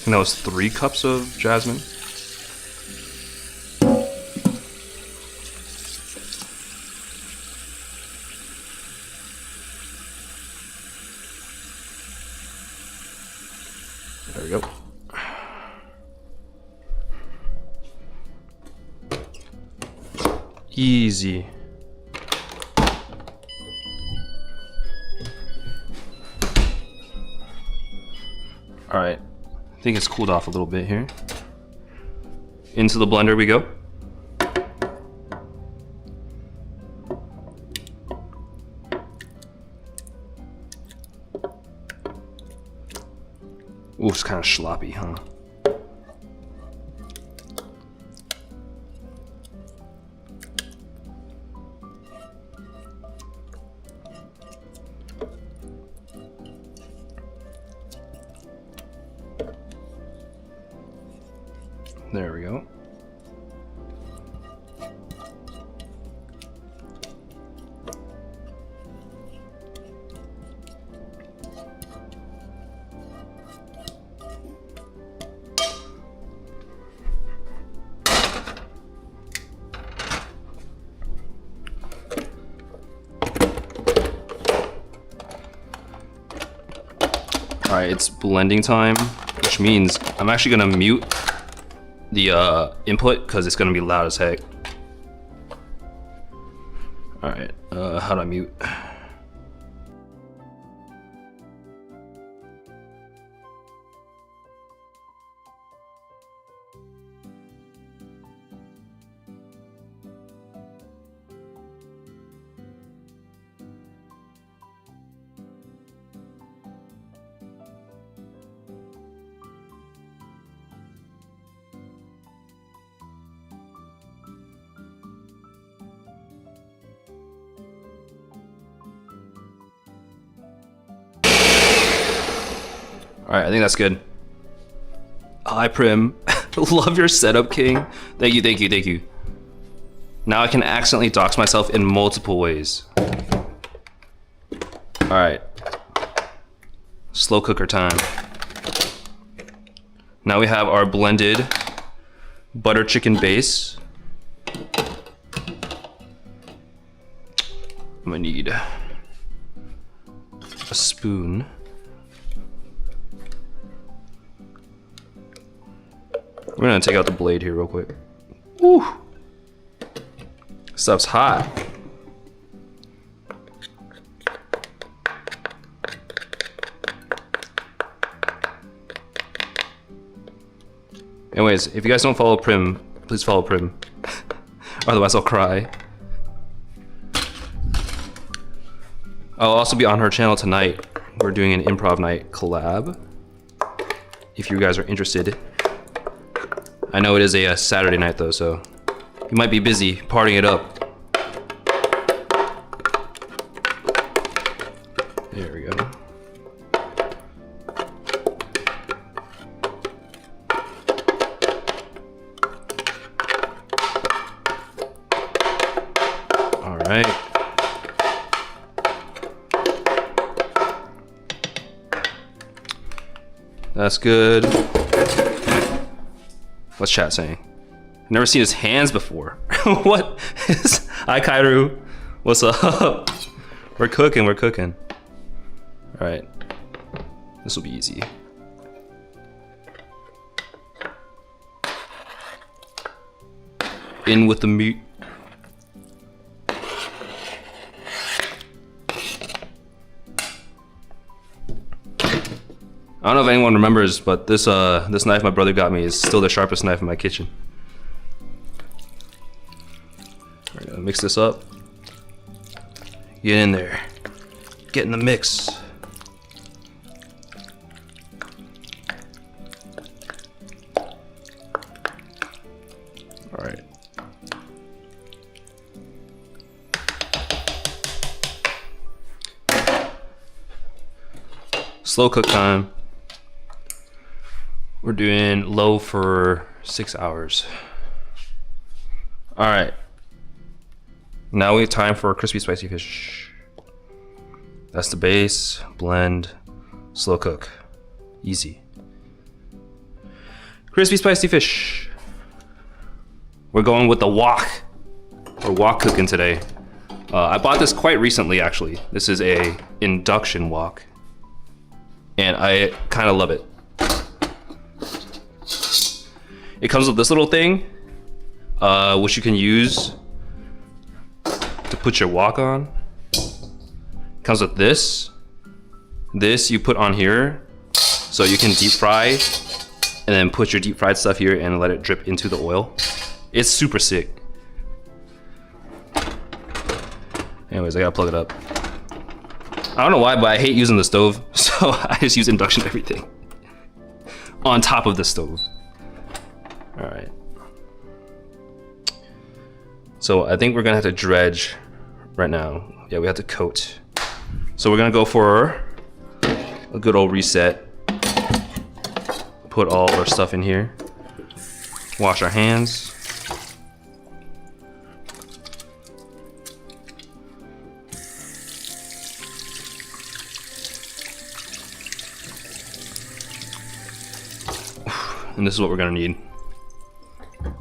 Speaker 2: And that was 3 cups of jasmine. There we go. Easy. All right, I think it's cooled off a little bit here. Into the blender we go. Ooh, it's kind of sloppy, huh? There we go. All right, it's blending time, which means I'm actually gonna mute the input because it's gonna be loud as heck. All right, how do I mute? All right, I think that's good. Hi, Prim. Love your setup, King. Thank you, thank you, thank you. Now I can accidentally dox myself in multiple ways. All right. Slow cooker time. Now we have our blended butter chicken base. I'm gonna need a spoon. We're gonna take out the blade here real quick. Woo! Stuff's hot. Anyways, if you guys don't follow Prim, please follow Prim. Otherwise I'll cry. I'll also be on her channel tonight. We're doing an improv night collab. If you guys are interested. I know it is a Saturday night though, so you might be busy partying it up. There we go. All right. That's good. What's chat saying? I've never seen his hands before. What? Hi, Kairu. What's up? We're cooking, we're cooking. All right. This will be easy. In with the meat. I don't know if anyone remembers, but this this knife my brother got me is still the sharpest knife in my kitchen. We're gonna mix this up. Get in there. Get in the mix. All right. Slow cook time. We're doing low for 6 hours. All right. Now we have time for crispy spicy fish. That's the base, blend, slow cook. Easy. Crispy spicy fish. We're going with the wok. We're wok cooking today. I bought this quite recently, actually. This is a induction wok, and I kind of love it. It comes with this little thing, which you can use to put your wok on. It comes with this. This you put on here, so you can deep fry, and then put your deep fried stuff here and let it drip into the oil. It's super sick. Anyways, I gotta plug it up. I don't know why, but I hate using the stove, so I just use induction everything on top of the stove. All right. So I think we're gonna have to dredge right now. Yeah, we have to coat. So we're gonna go for a good old reset. Put all our stuff in here. Wash our hands. And this is what we're gonna need. We're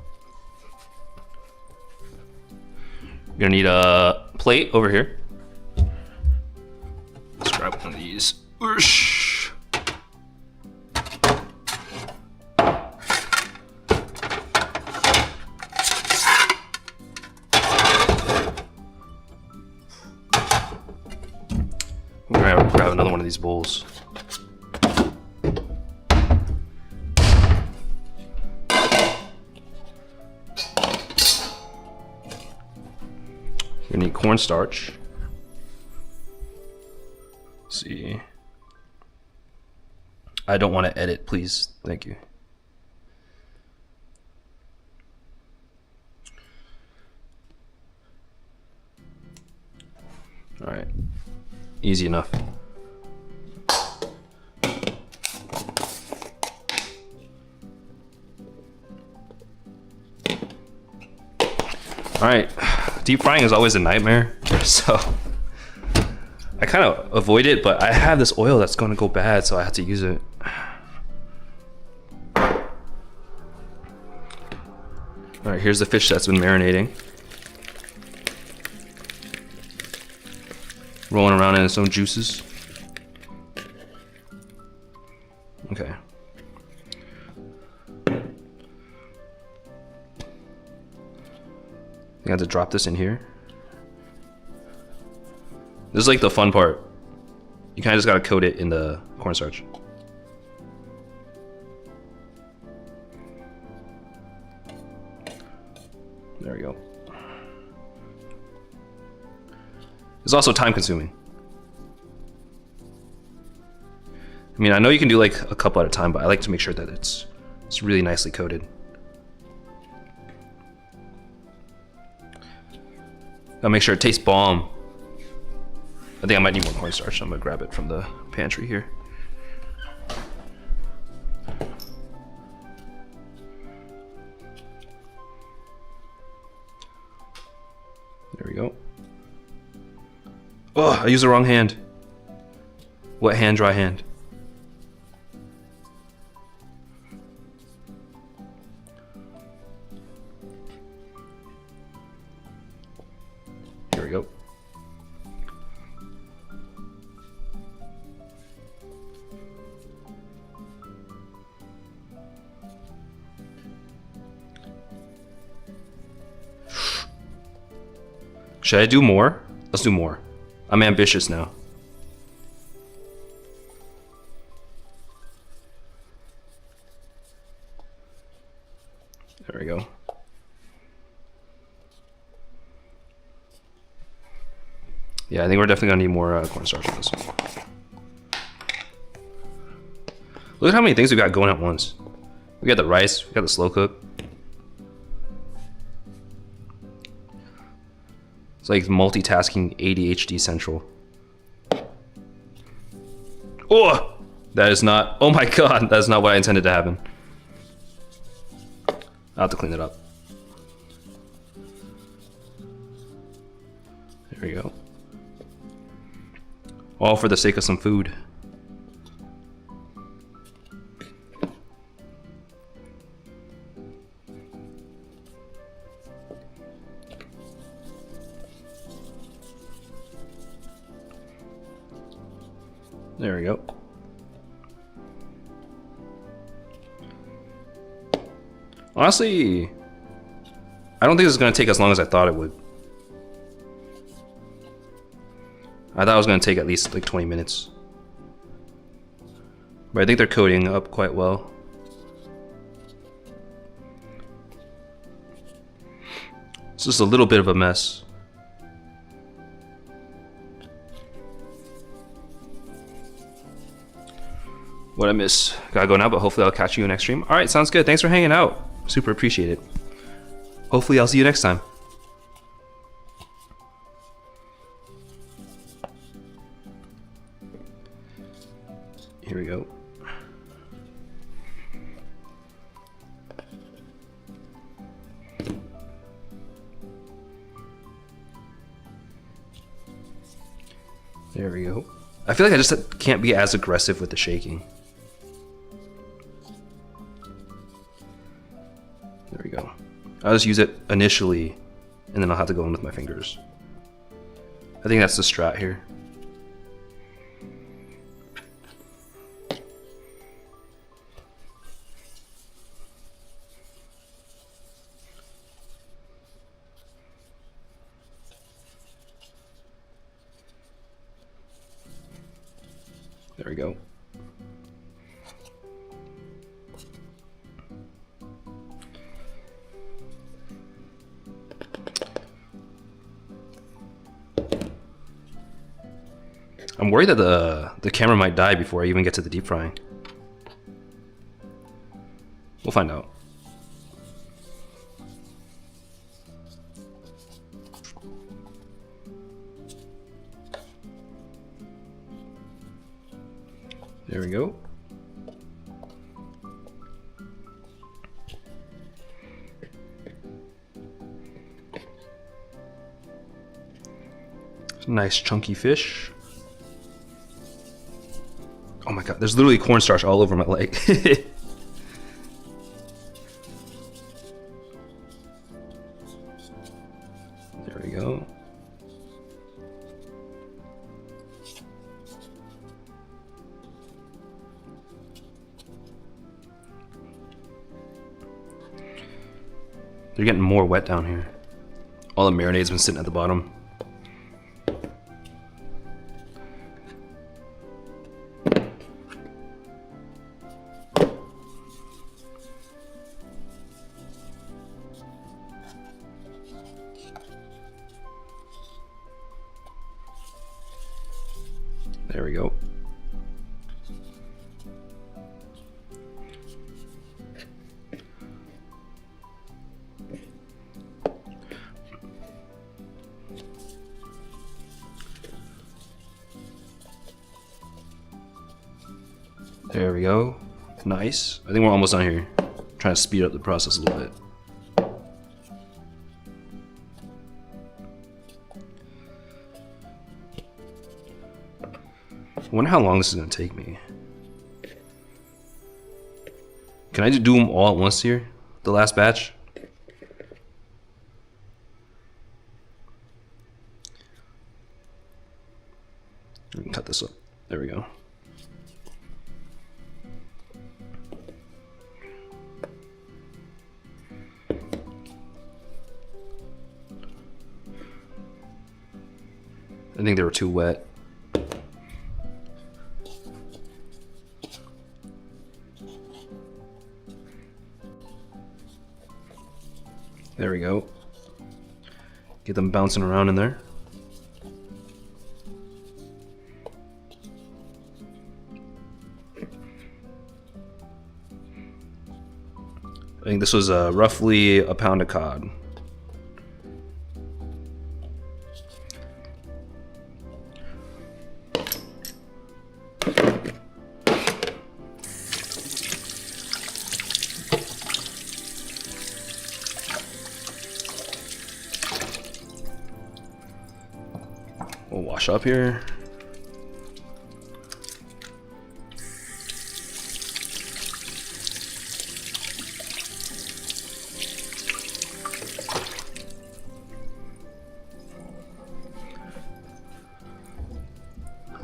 Speaker 2: gonna need a plate over here. Let's grab one of these. Whoosh. Grab another one of these bowls. You're gonna need cornstarch. Let's see. I don't want to edit, please. Thank you. All right. Easy enough. All right. Deep frying is always a nightmare, so I kind of avoid it, but I have this oil that's going to go bad, so I have to use it. All right, here's the fish that's been marinating. Rolling around in its own juices. Okay. I have to drop this in here. This is like the fun part. You kind of just gotta coat it in the cornstarch. There we go. It's also time consuming. I mean, I know you can do like a couple at a time, but I like to make sure that it's really nicely coated. Gotta make sure it tastes bomb. I think I might need more cornstarch, so I'm gonna grab it from the pantry here. There we go. Oh, I used the wrong hand. Wet hand, dry hand. Here we go. Should I do more? Let's do more. I'm ambitious now. There we go. Yeah, I think we're definitely gonna need more cornstarch for this one. Look at how many things we got going at once. We got the rice, we got the slow cook. It's like multitasking ADHD central. Oh! That is not, oh my god, that is not what I intended to happen. I'll have to clean it up. There we go. All for the sake of some food. There we go. Honestly, I don't think this is going to take as long as I thought it would. I thought it was going to take at least like 20 minutes. But I think they're coating up quite well. It's just a little bit of a mess. What I miss. Gotta go now, but hopefully I'll catch you in next stream. Alright, sounds good. Thanks for hanging out. Super appreciate it. Hopefully I'll see you next time. Here we go. There we go. I feel like I just can't be as aggressive with the shaking. There we go. I'll just use it initially, and then I'll have to go in with my fingers. I think that's the strat here. There we go. I'm worried that the camera might die before I even get to the deep frying. We'll find out. There we go. Nice chunky fish. Oh my god, there's literally cornstarch all over my leg. There we go. They're getting more wet down here. All the marinade's been sitting at the bottom. There we go. There we go. Nice. I think we're almost done here. Trying to speed up the process a little bit. I wonder how long this is going to take me. Can I just do them all at once here? The last batch? We can cut this up. There we go. I think they were too wet. There we go. Get them bouncing around in there. I think this was roughly a pound of cod. We'll wash up here.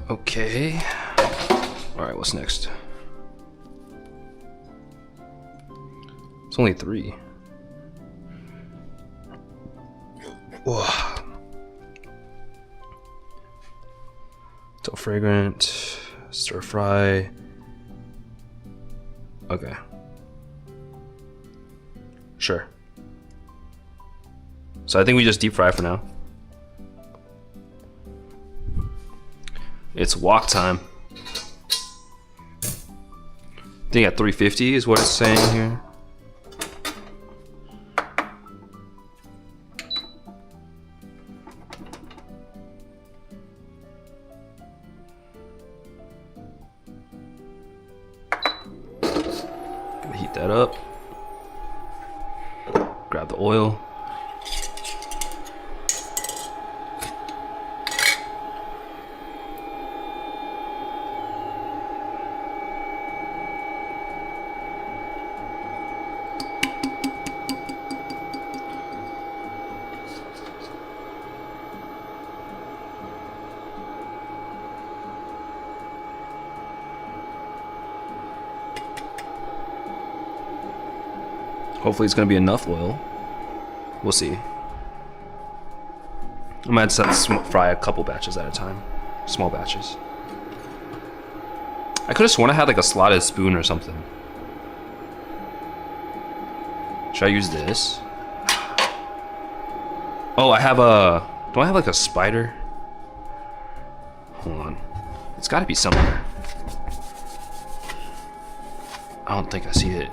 Speaker 2: Okay. Alright, what's next? It's only 3. Whoa. So fragrant, stir fry. Okay. Sure. So I think we just deep fry for now. It's wok time. I think at 350 is what it's saying here. Gonna heat that up. Grab the oil. Hopefully it's gonna be enough oil. We'll see. I might just fry a couple batches at a time. Small batches. I could have sworn I had like a slotted spoon or something. Should I use this? Oh, I have a... Do I have like a spider? Hold on. It's gotta be somewhere. I don't think I see it.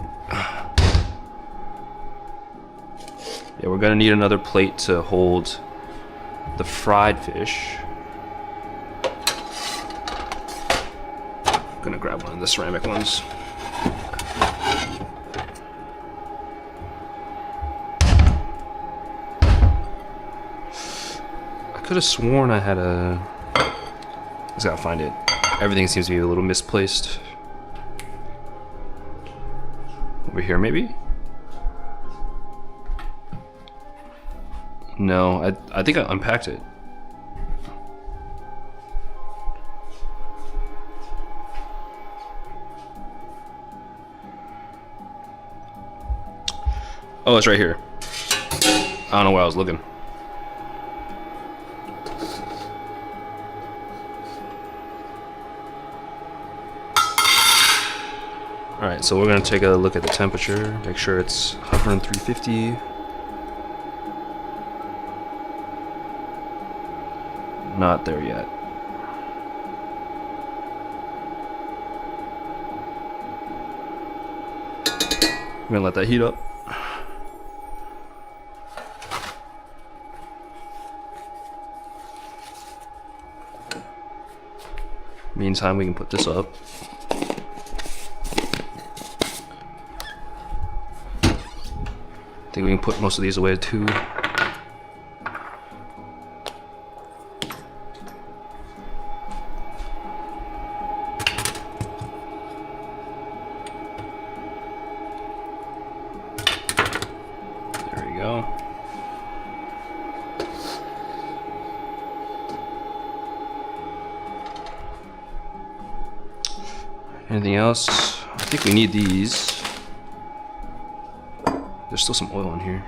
Speaker 2: Yeah, we're gonna need another plate to hold the fried fish. I'm gonna grab one of the ceramic ones. I could have sworn I had a... I just gotta find it. Everything seems to be a little misplaced. Over here, maybe? No, I think I unpacked it. Oh, it's right here. I don't know where I was looking. Alright, so we're gonna take a look at the temperature, make sure it's hovering 350. Not there yet. I'm gonna let that heat up. Meantime, we can put this up. I think we can put most of these away too. Anything else? I think we need these. There's still some oil in here.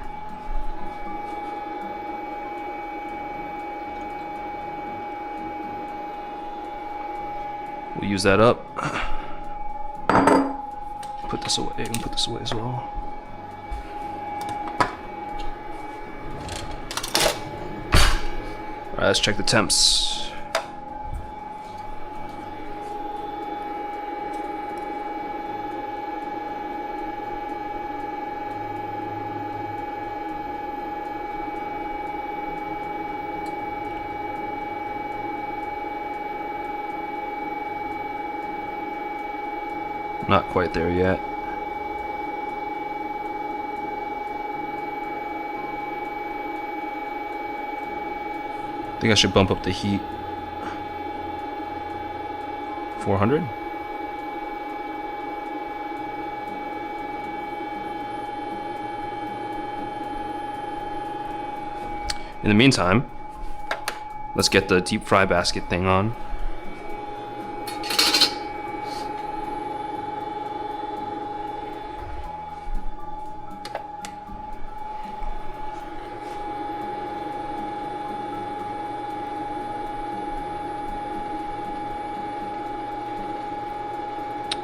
Speaker 2: We'll use that up. Put this away and put this away as well. Alright, let's check the temps. Not quite there yet. I think I should bump up the heat. 400? In the meantime, let's get the deep fry basket thing on.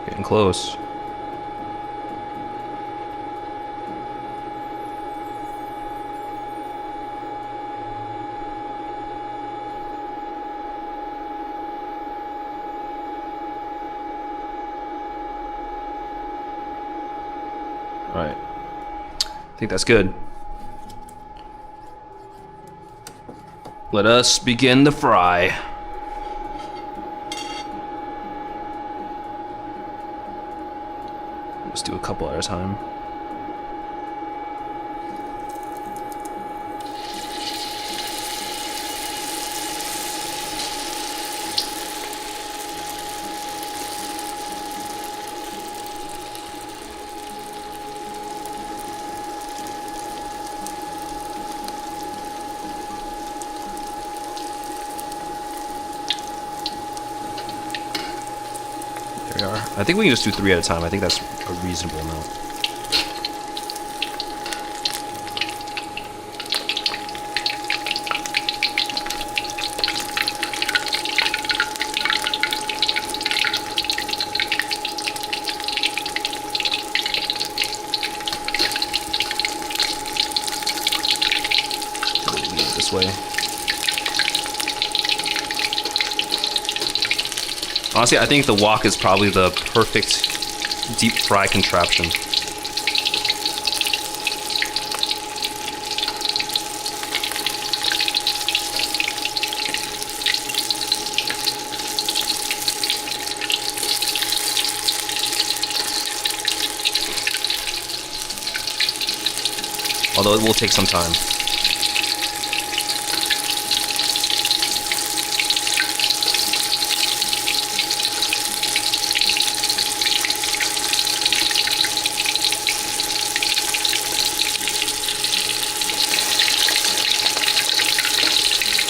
Speaker 2: Getting close. Alright. I think that's good. Let us begin the fry. Let's do a couple at a time. There we are. I think we can just do 3 at a time. I think that's a reasonable amount. This way. Honestly, I think the wok is probably the perfect deep fry contraption. Although it will take some time.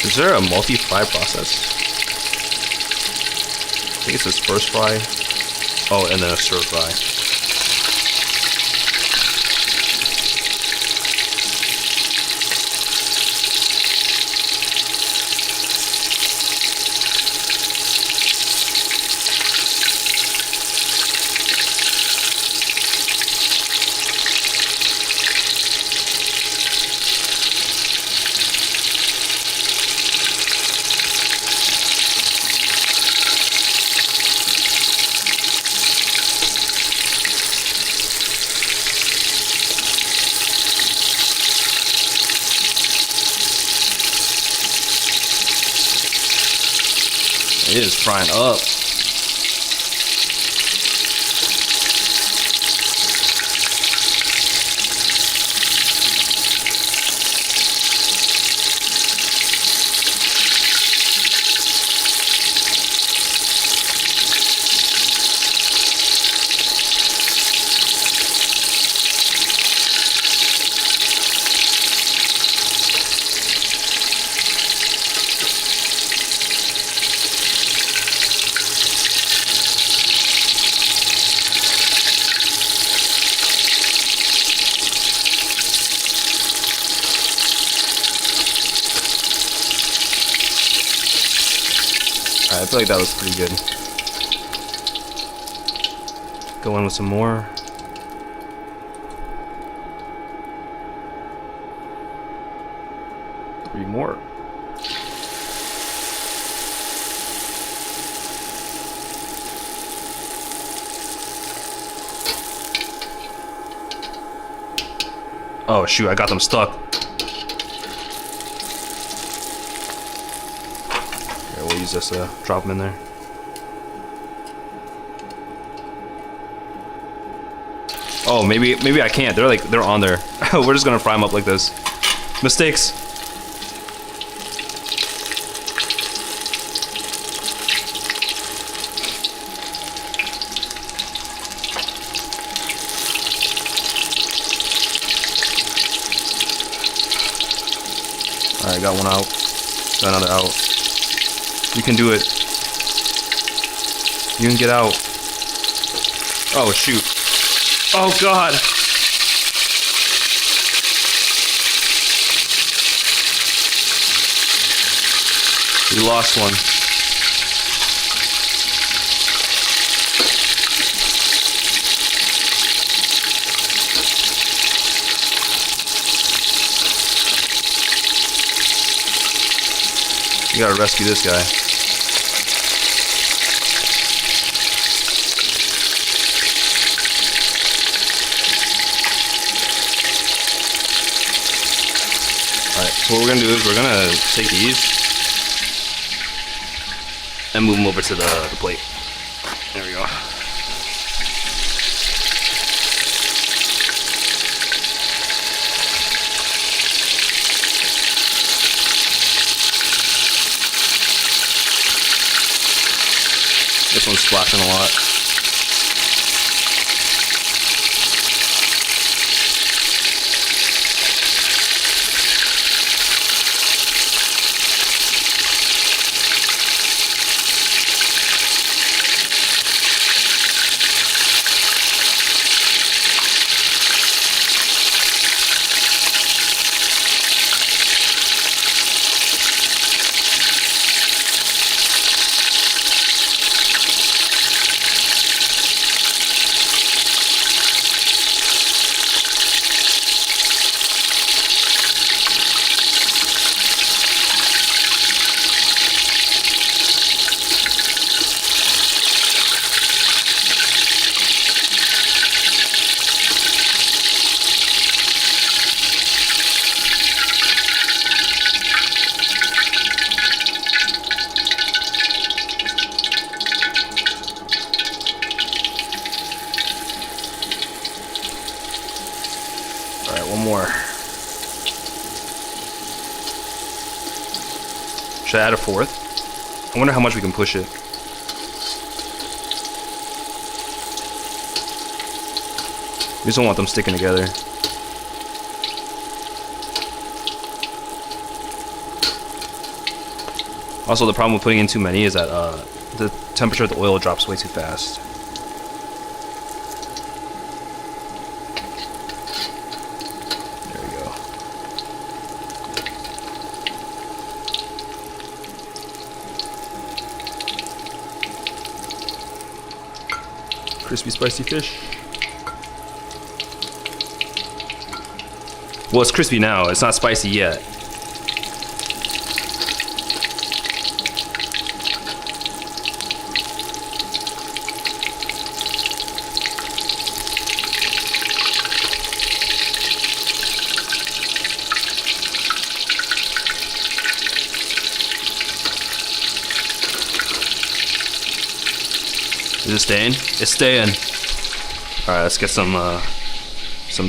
Speaker 2: Is there a multi-fry process? I think it says first fry. Oh, and then a stir fry. It is frying up. I feel like that was pretty good. Go in with some more. Three more. Oh shoot, I got them stuck. We'll use this to drop them in there. Oh, maybe I can't. They're on there. We're just gonna fry them up like this. Mistakes. All right, got one out. Got another out. You can do it. You can get out. Oh, shoot. Oh, God. We lost one. We gotta rescue this guy. Alright, so what we're gonna do is we're gonna take these and move them over to the plate. There we go. This one's splashing a lot. Alright, one more. Should I add a fourth? I wonder how much we can push it. We just don't want them sticking together. Also, the problem with putting in too many is that the temperature of the oil drops way too fast. There we go. Crispy, spicy fish. Well, it's crispy now. It's not spicy yet. Is it staying? It's staying. All right, let's get some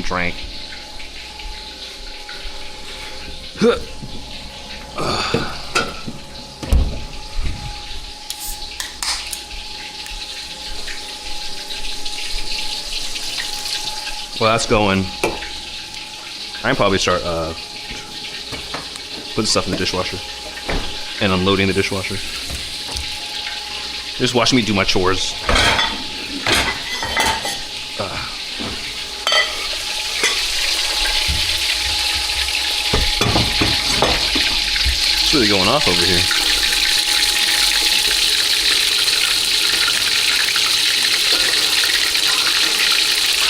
Speaker 2: drink. Well, that's going. I can probably start putting stuff in the dishwasher and unloading the dishwasher. Just watching me do my chores. It's really going off over here.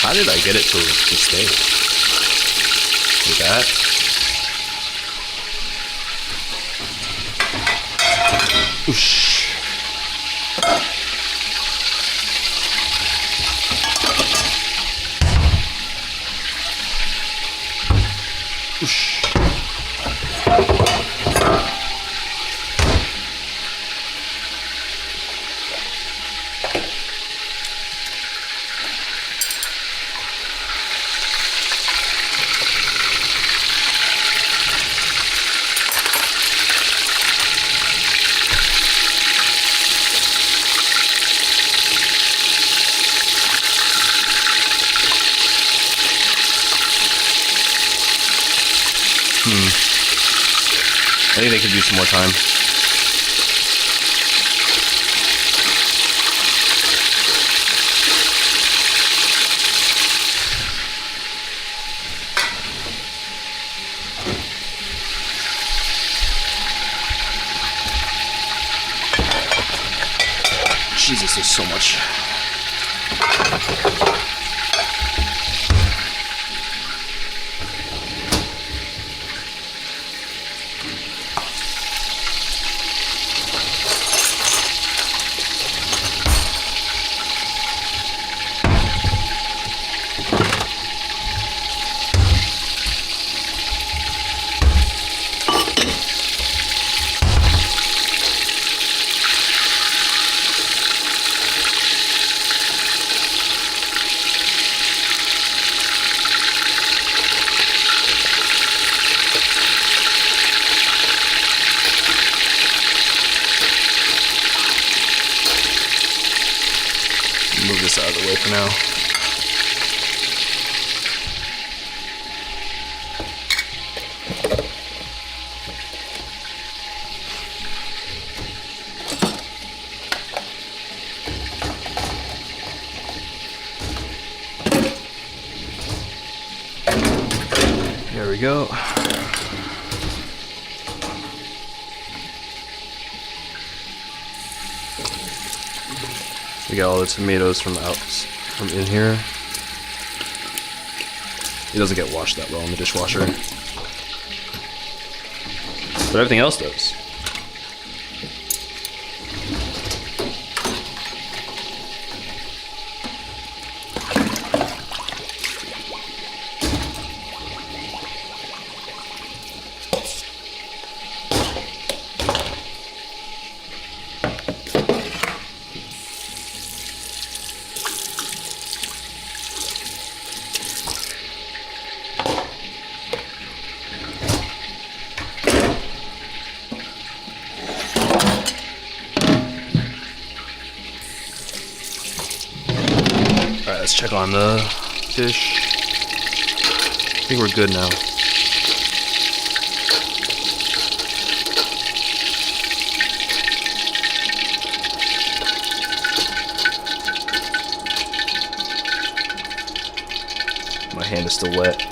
Speaker 2: How did I get it to stay? Like that? Oosh. Oosh. I think they could use some more time. Jesus, there's so much. this out of the way for now. There we go. We got all the tomatoes from in here. It doesn't get washed that well in the dishwasher, but everything else does. Alright, let's check on the dish. I think we're good now. My hand is still wet.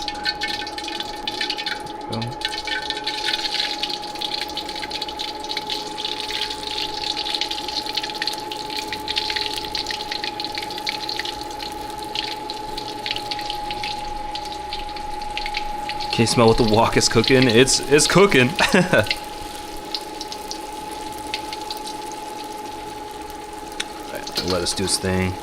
Speaker 2: Can you smell what the wok is cooking? It's cooking. Alright, let us do its thing.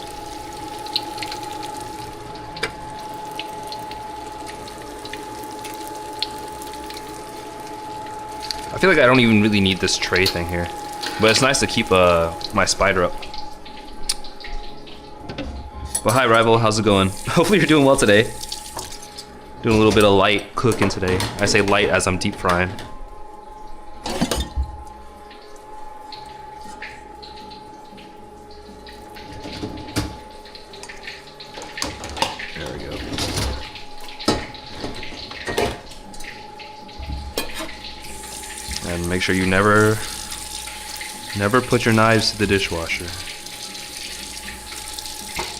Speaker 2: I feel like I don't even really need this tray thing here, but it's nice to keep my spider up. Well, hi Rival, how's it going? Hopefully you're doing well today. Doing a little bit of light cooking today. I say light as I'm deep frying. There we go. And make sure you never put your knives to the dishwasher.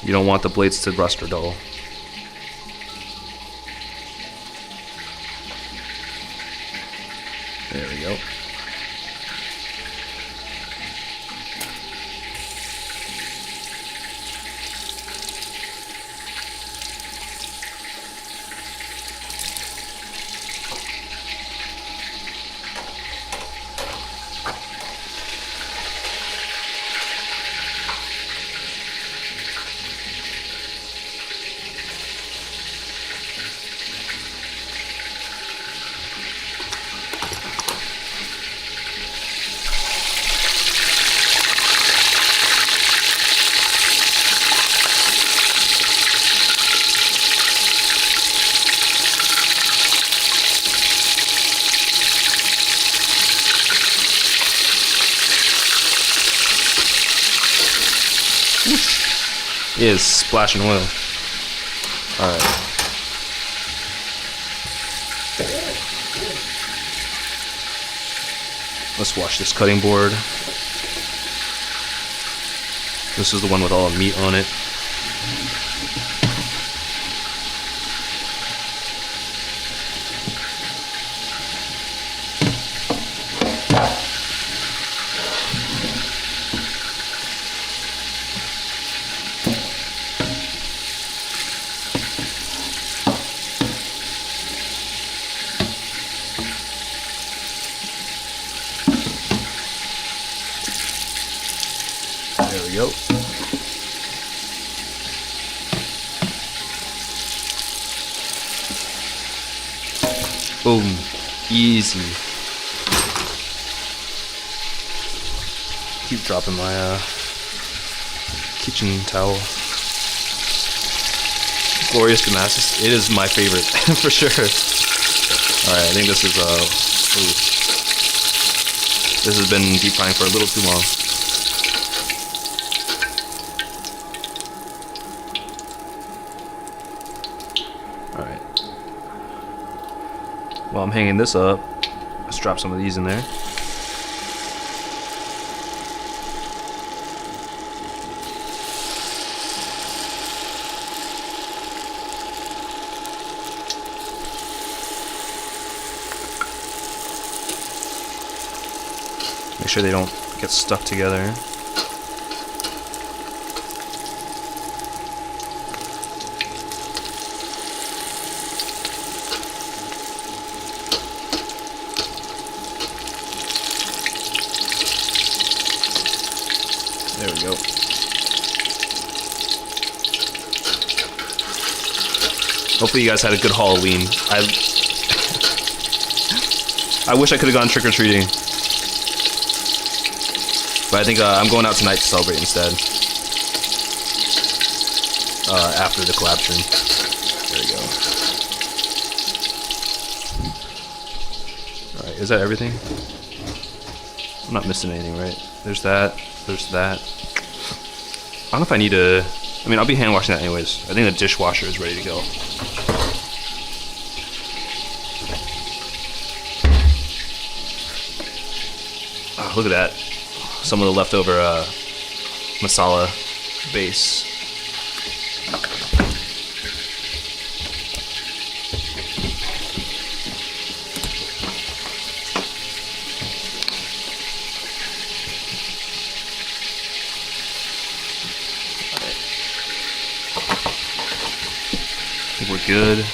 Speaker 2: You don't want the blades to rust or dull. There we go. It is splashing oil. Alright. Let's wash this cutting board. This is the one with all the meat on it. There we go. Boom. Easy. Keep dropping my kitchen towel. Glorious Damascus. It is my favorite for sure. Alright, I think this is ooh. This has been deep frying for a little too long. While I'm hanging this up, let's drop some of these in there. Make sure they don't get stuck together. There we go. Hopefully you guys had a good Halloween. I wish I could have gone trick-or-treating. But I think I'm going out tonight to celebrate instead. After the collab stream. There we go. Alright, is that everything? I'm not missing anything, right? There's that. There's that. I don't know if I need to... I mean, I'll be hand washing that anyways. I think the dishwasher is ready to go. Oh, look at that. Some of the leftover masala base. I think we're good.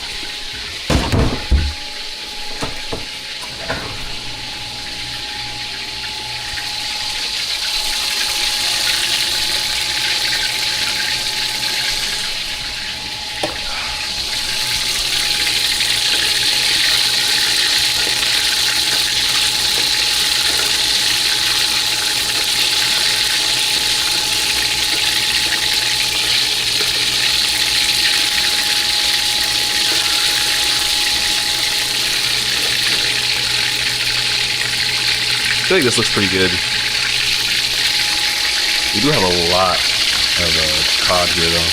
Speaker 2: I feel like this looks pretty good. We do have a lot of cod here though.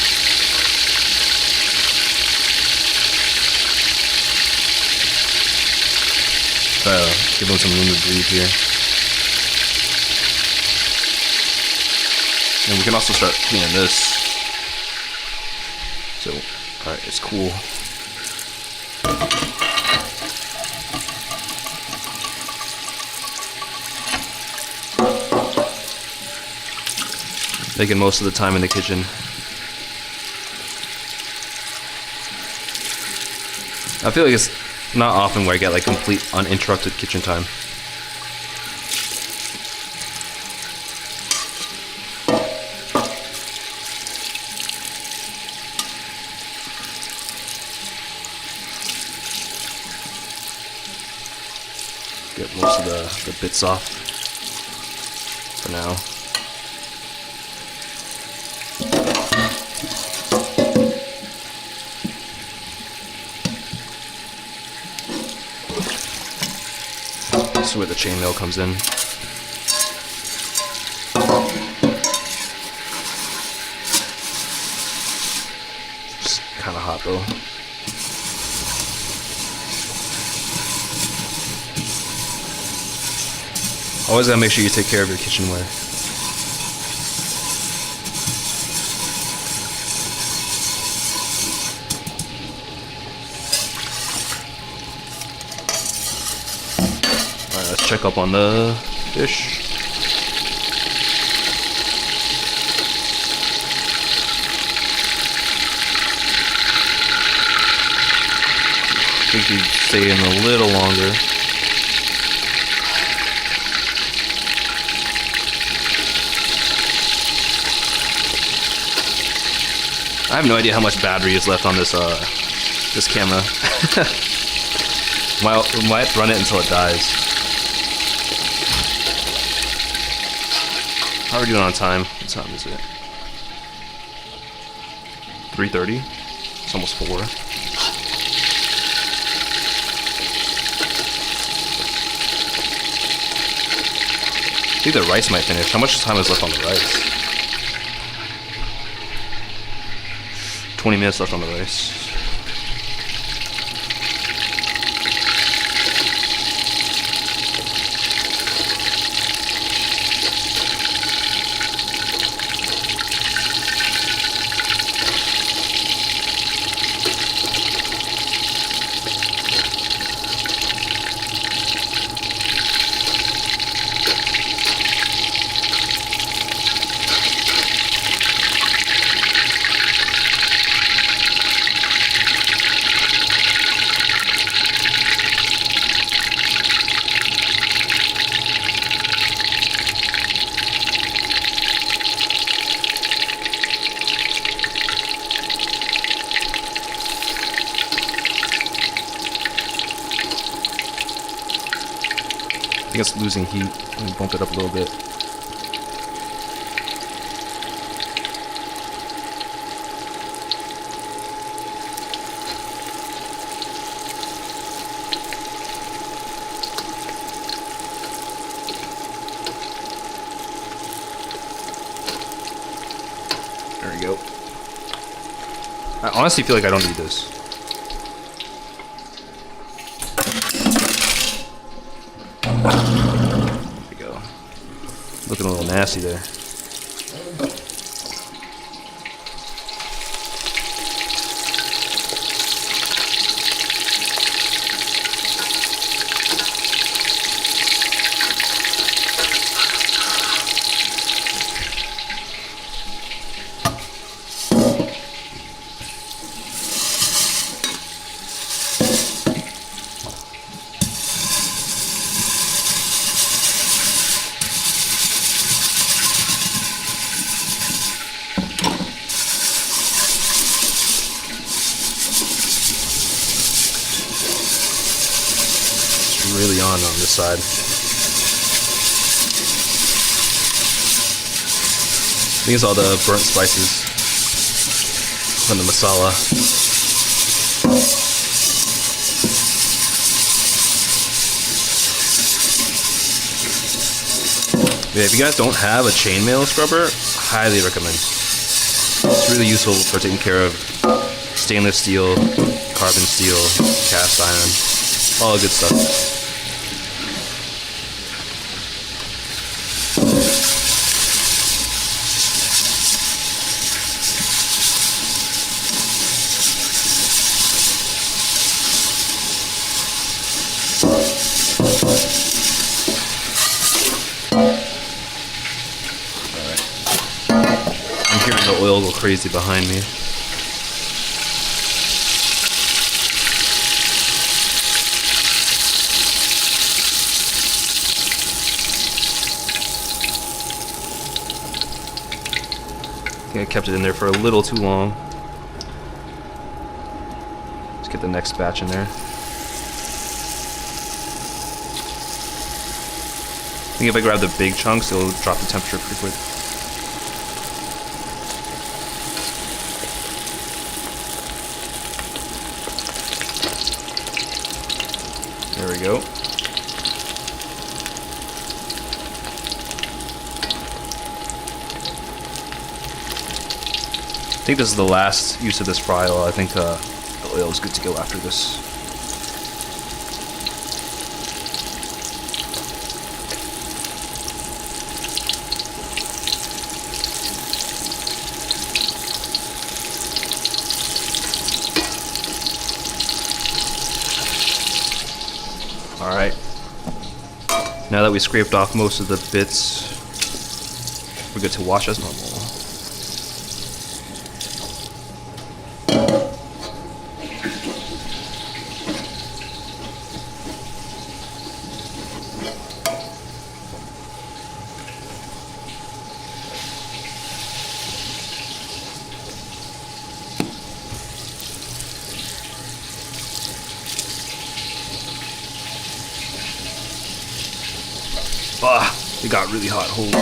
Speaker 2: Give them some room to breathe here. And we can also start cleaning this. So, alright, it's cool. Making most of the time in the kitchen. I feel like it's not often where I get like complete uninterrupted kitchen time. Get most of the bits off for now. This is where the chainmail comes in. It's kind of hot though. Always gotta make sure you take care of your kitchenware. Alright, let's check up on the fish. I think he'd stay in a little longer. I have no idea how much battery is left on this this camera. might run it until it dies. How are we doing on time? What time is it? 3:30. It's almost 4. I think the rice might finish. How much time is left on the rice? 20 minutes left on the rice. think it's losing heat. Let me bump it up a little bit. There we go. I honestly feel like I don't need this. There we go. Looking a little nasty there. Really on this side. I think it's all the burnt spices from the masala. Yeah, if you guys don't have a chainmail scrubber, highly recommend. It's really useful for taking care of stainless steel, carbon steel, cast iron, all the good stuff. The oil go crazy behind me. I think I kept it in there for a little too long. Let's get the next batch in there. I think if I grab the big chunks, it'll drop the temperature pretty quick. There we go. I think this is the last use of this fry oil. I think the oil is good to go after this. Alright, now that we scraped off most of the bits, we're good to wash as normal. Ah, it got really hot. Hold on.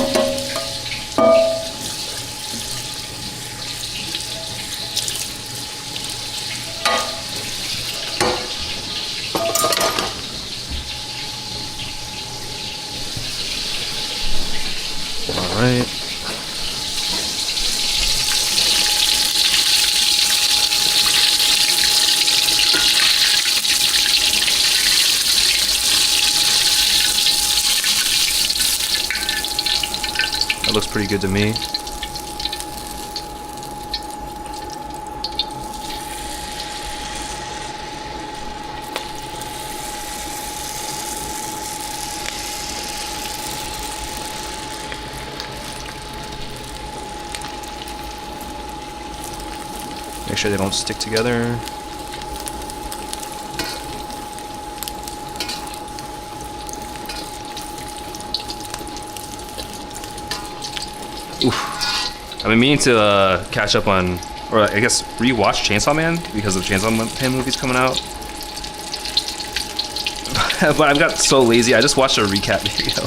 Speaker 2: All right. That looks pretty good to me. Make sure they don't stick together. Oof. I've been meaning to catch up on, or I guess rewatch Chainsaw Man because of Chainsaw Man movies coming out. but I've got so lazy. I just watched a recap video.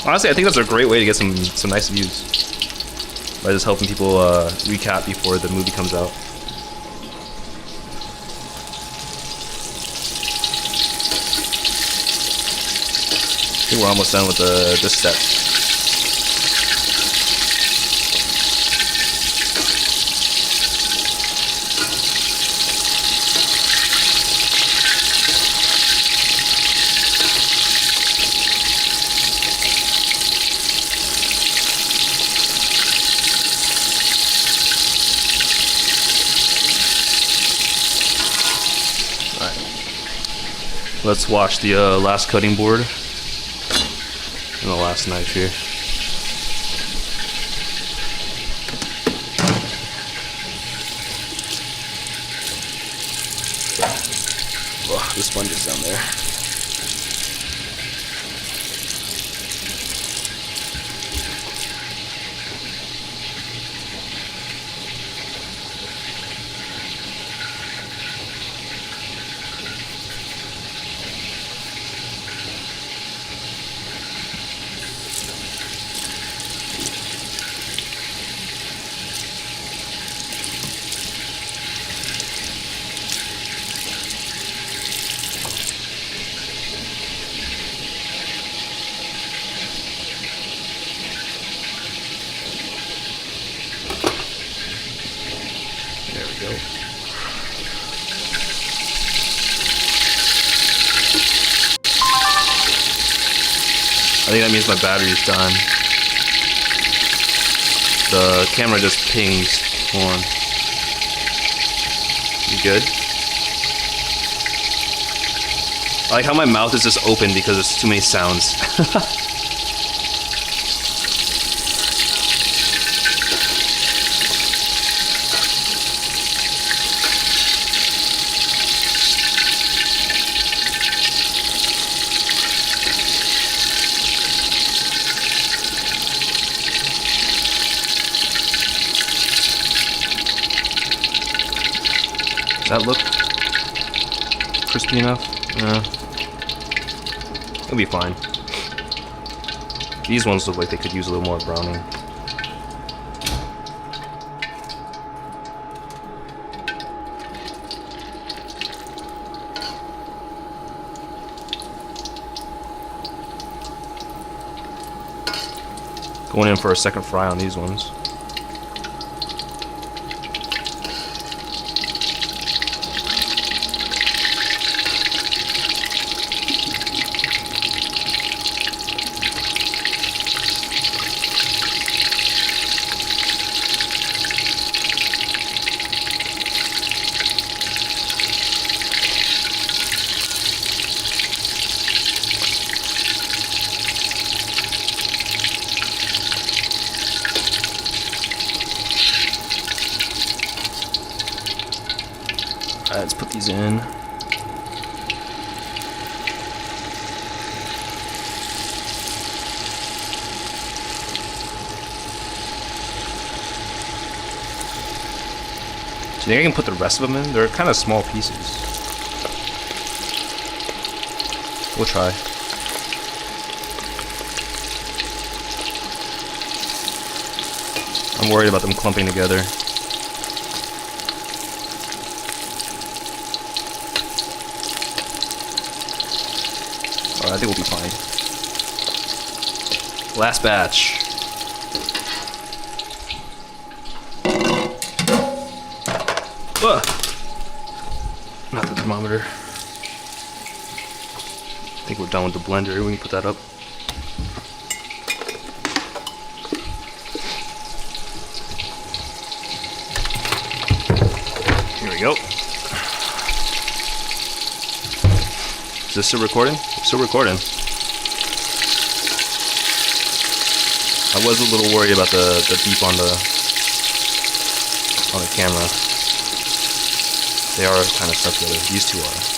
Speaker 2: Honestly, I think that's a great way to get some nice views. By just helping people recap before the movie comes out. I think we're almost done with this step. Let's watch the last cutting board and the last knife here. Oh, the sponge is down there. There we go. I think that means my battery's done. The camera just pings. Hold on. You good? I like how my mouth is just open because there's too many sounds. Does that look crispy enough? No. It'll be fine. These ones look like they could use a little more browning. Going in for a second fry on these ones. Alright, let's put these in. Do you think I can put the rest of them in? They're kind of small pieces. We'll try. I'm worried about them clumping together. I think we'll be fine. Last batch. Ugh. Not the thermometer. I think we're done with the blender. We can put that up. Here we go. Is this still recording? It's still recording. I was a little worried about the beep on the camera. They are kind of stuck together. These two are.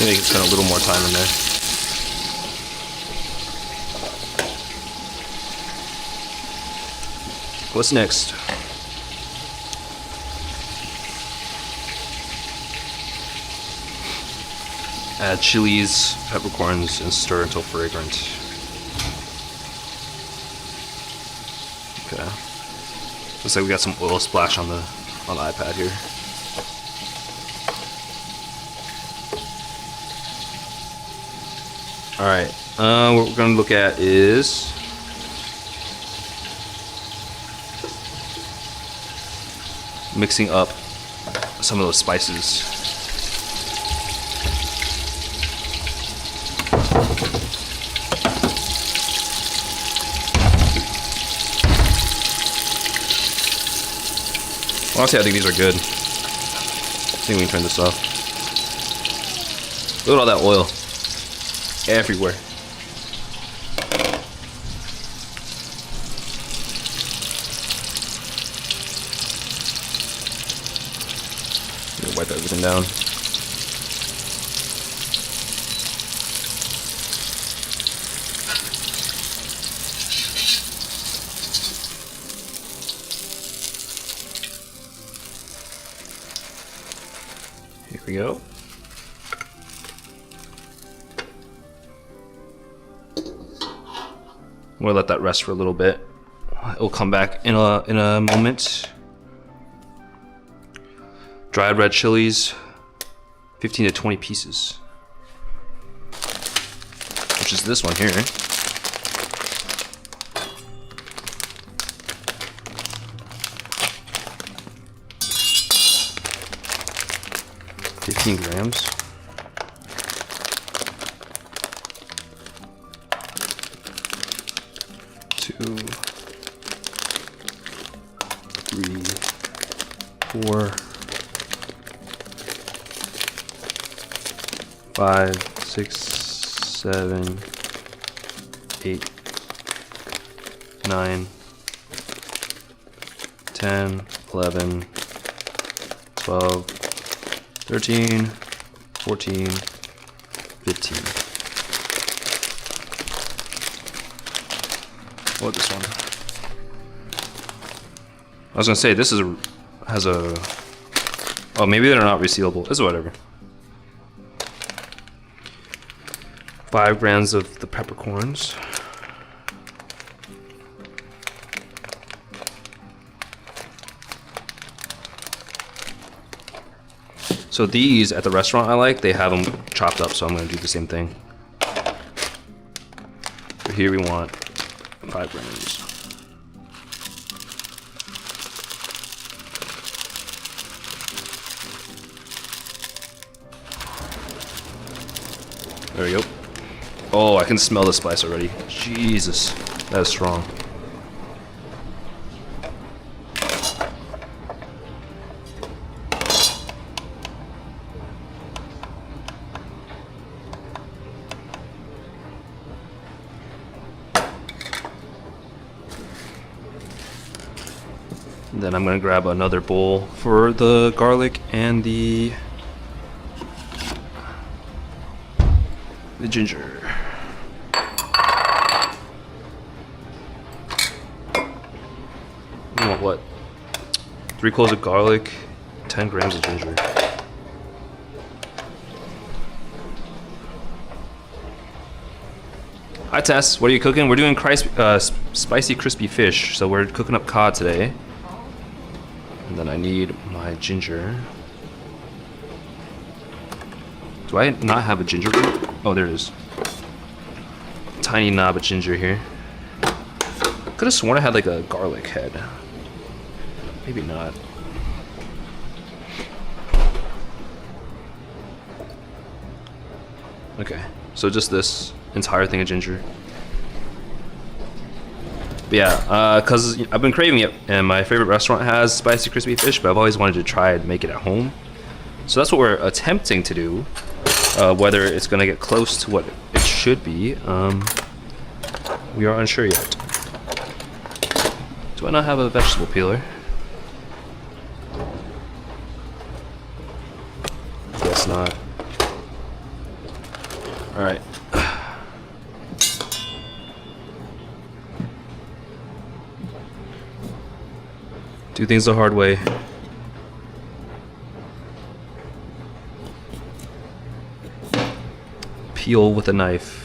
Speaker 2: Maybe spend a little more time in there. What's next? Add chilies, peppercorns, and stir until fragrant. Okay. Looks like we got some oil splash on the iPad here. All right. What we're gonna look at is mixing up some of those spices. Honestly, I think these are good. I think we can turn this off. Look at all that oil. Everywhere. Wipe everything down. Here we go. We'll let that rest for a little bit. It'll come back in a moment. Dried red chilies, 15 to 20 pieces, which is this one here. $15 grams. Two, three, four, 5, 6, 7, 8, 9, 10, 11, 12, 13, 14, 15. What this one? I was gonna say this has a. Oh, maybe they're not resealable. It's whatever. 5 grams of the peppercorns. So these at the restaurant I like, they have them chopped up, so I'm gonna do the same thing. But here we want 5 grams. There we go. Oh, I can smell the spice already. Jesus, that is strong. Then I'm gonna grab another bowl for the garlic and the ginger. You want what? 3 cloves of garlic, 10 grams of ginger. Hi Tess, what are you cooking? We're doing spicy crispy fish, so we're cooking up cod today. And then I need my ginger. Do I not have a ginger root? Oh, there it is. Tiny knob of ginger here. Could have sworn I had like a garlic head. Maybe not. Okay, so just this entire thing of ginger. But yeah, cause I've been craving it, and my favorite restaurant has spicy crispy fish, but I've always wanted to try and make it at home. So that's what we're attempting to do. Whether it's gonna get close to what it should be, we are unsure yet. Do I not have a vegetable peeler? Guess not. All right. Do things the hard way. Peel with a knife.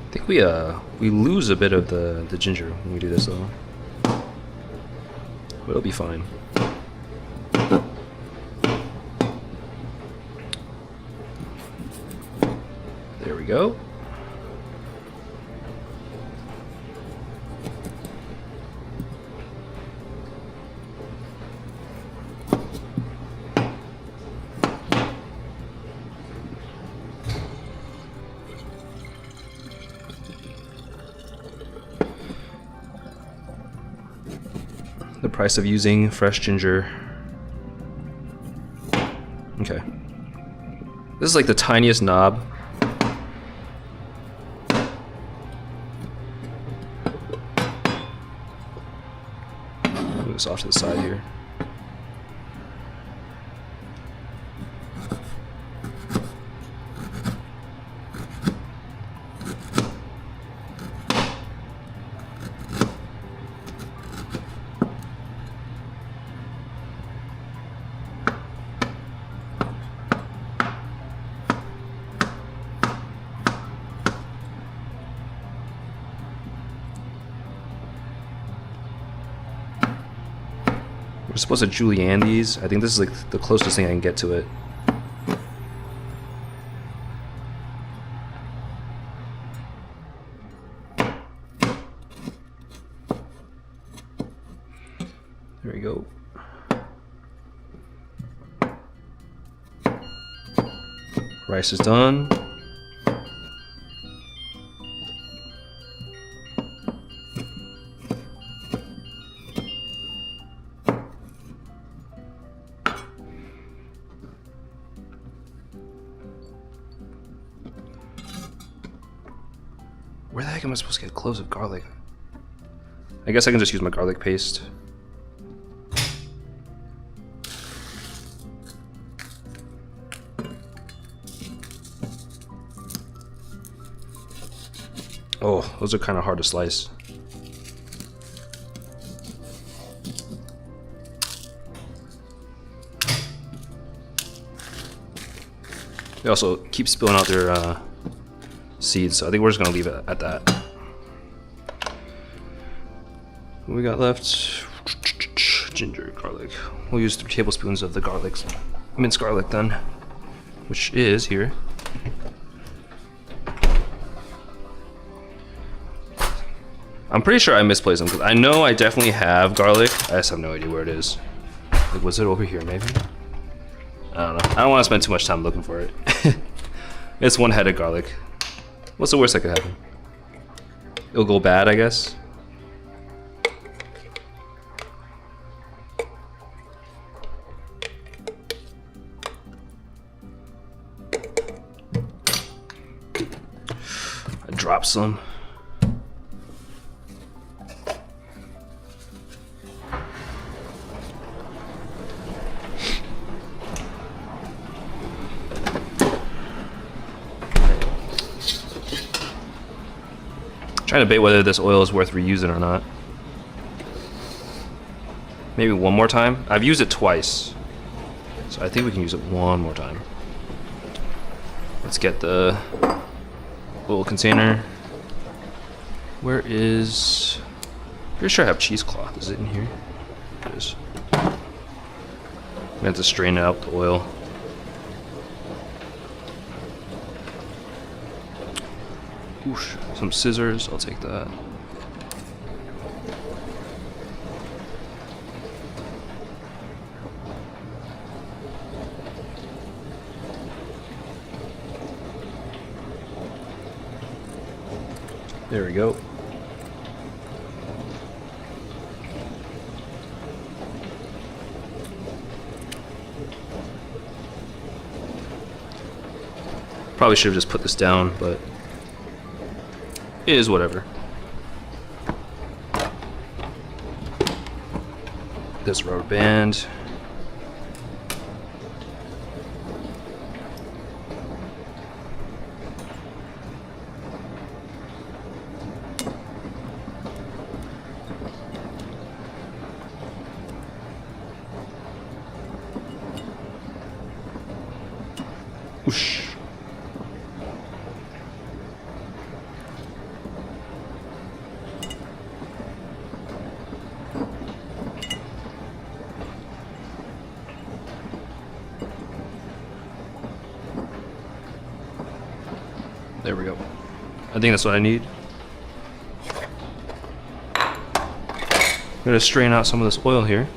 Speaker 2: I think we lose a bit of the ginger when we do this though. But it'll be fine. There we go. The price of using fresh ginger. Okay. This is like the tiniest knob. Move this off to the side here. We're supposed to julienne these. I think this is like the closest thing I can get to it. There we go. Rice is done. Where the heck am I supposed to get cloves of garlic? I guess I can just use my garlic paste. Oh, those are kind of hard to slice. They also keep spilling out their seeds, so I think we're just gonna leave it at that. What we got left? Ginger, garlic. We'll use 3 tablespoons of the garlic, minced garlic then, which is here. I'm pretty sure I misplaced them because I know I definitely have garlic. I just have no idea where it is. Like, was it over here maybe? I don't know. I don't want to spend too much time looking for it. It's one head of garlic. What's the worst that could happen? It'll go bad, I guess. I dropped some. Trying to debate whether this oil is worth reusing or not. Maybe one more time. I've used it twice, so I think we can use it one more time. Let's get the little container. Where is? Pretty sure I have cheesecloth. Is it in here? It is. I'm gonna have to strain out the oil. Oosh, some scissors, I'll take that. There we go. Probably should have just put this down, but it is whatever. this rubber band. Whoosh. There we go. I think that's what I need. I'm gonna strain out some of this oil here.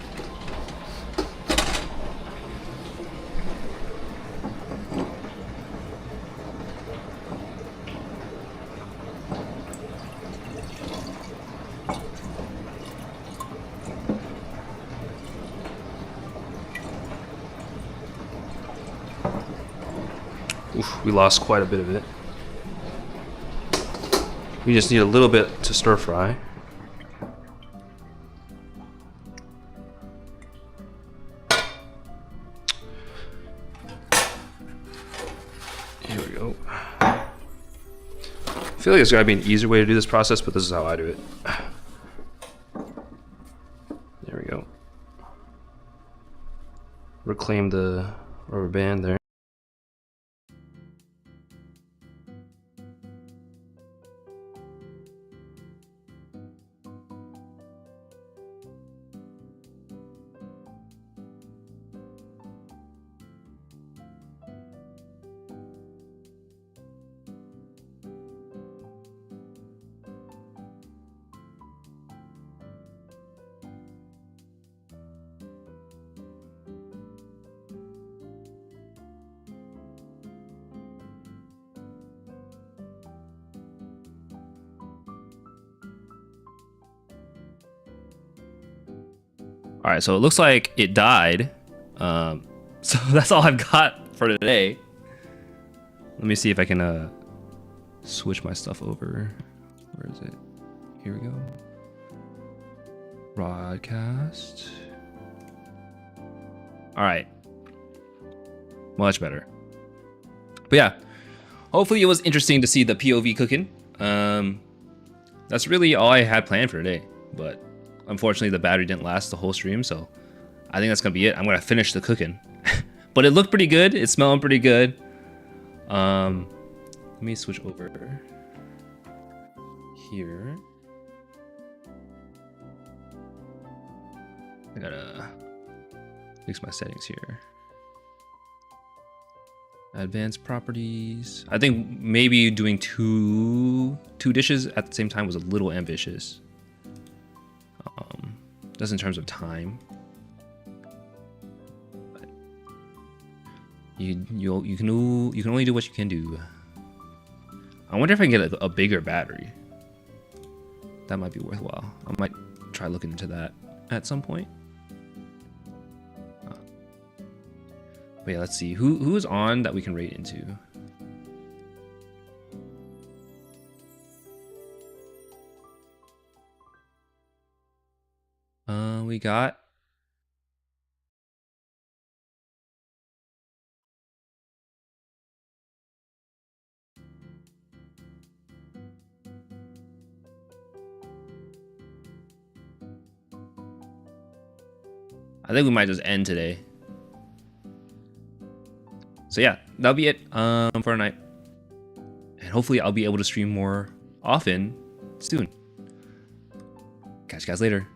Speaker 2: Oof, we lost quite a bit of it. We just need a little bit to stir fry. Here we go. I feel like there's gotta be an easier way to do this process, but this is how I do it. There we go. Reclaim the rubber band there. All right, so it looks like it died. So that's all I've got for today. Let me see if I can switch my stuff over. Where is it? Here we go. Broadcast. All right. Much better. But yeah, hopefully it was interesting to see the POV cooking. That's really all I had planned for today, but unfortunately the battery didn't last the whole stream, so I think that's gonna be it. I'm gonna finish the cooking. But it looked pretty good. It's smelling pretty good. Let me switch over here. I gotta fix my settings here. Advanced properties. I think maybe doing two dishes at the same time was a little ambitious. Just in terms of time. But you can only do what you can do. I wonder if I can get a bigger battery. That might be worthwhile. I might try looking into that at some point. But yeah, let's see who's on that we can rate into. We got I think we might just end today. So yeah, that'll be it for tonight. And hopefully I'll be able to stream more often soon. Catch you guys later.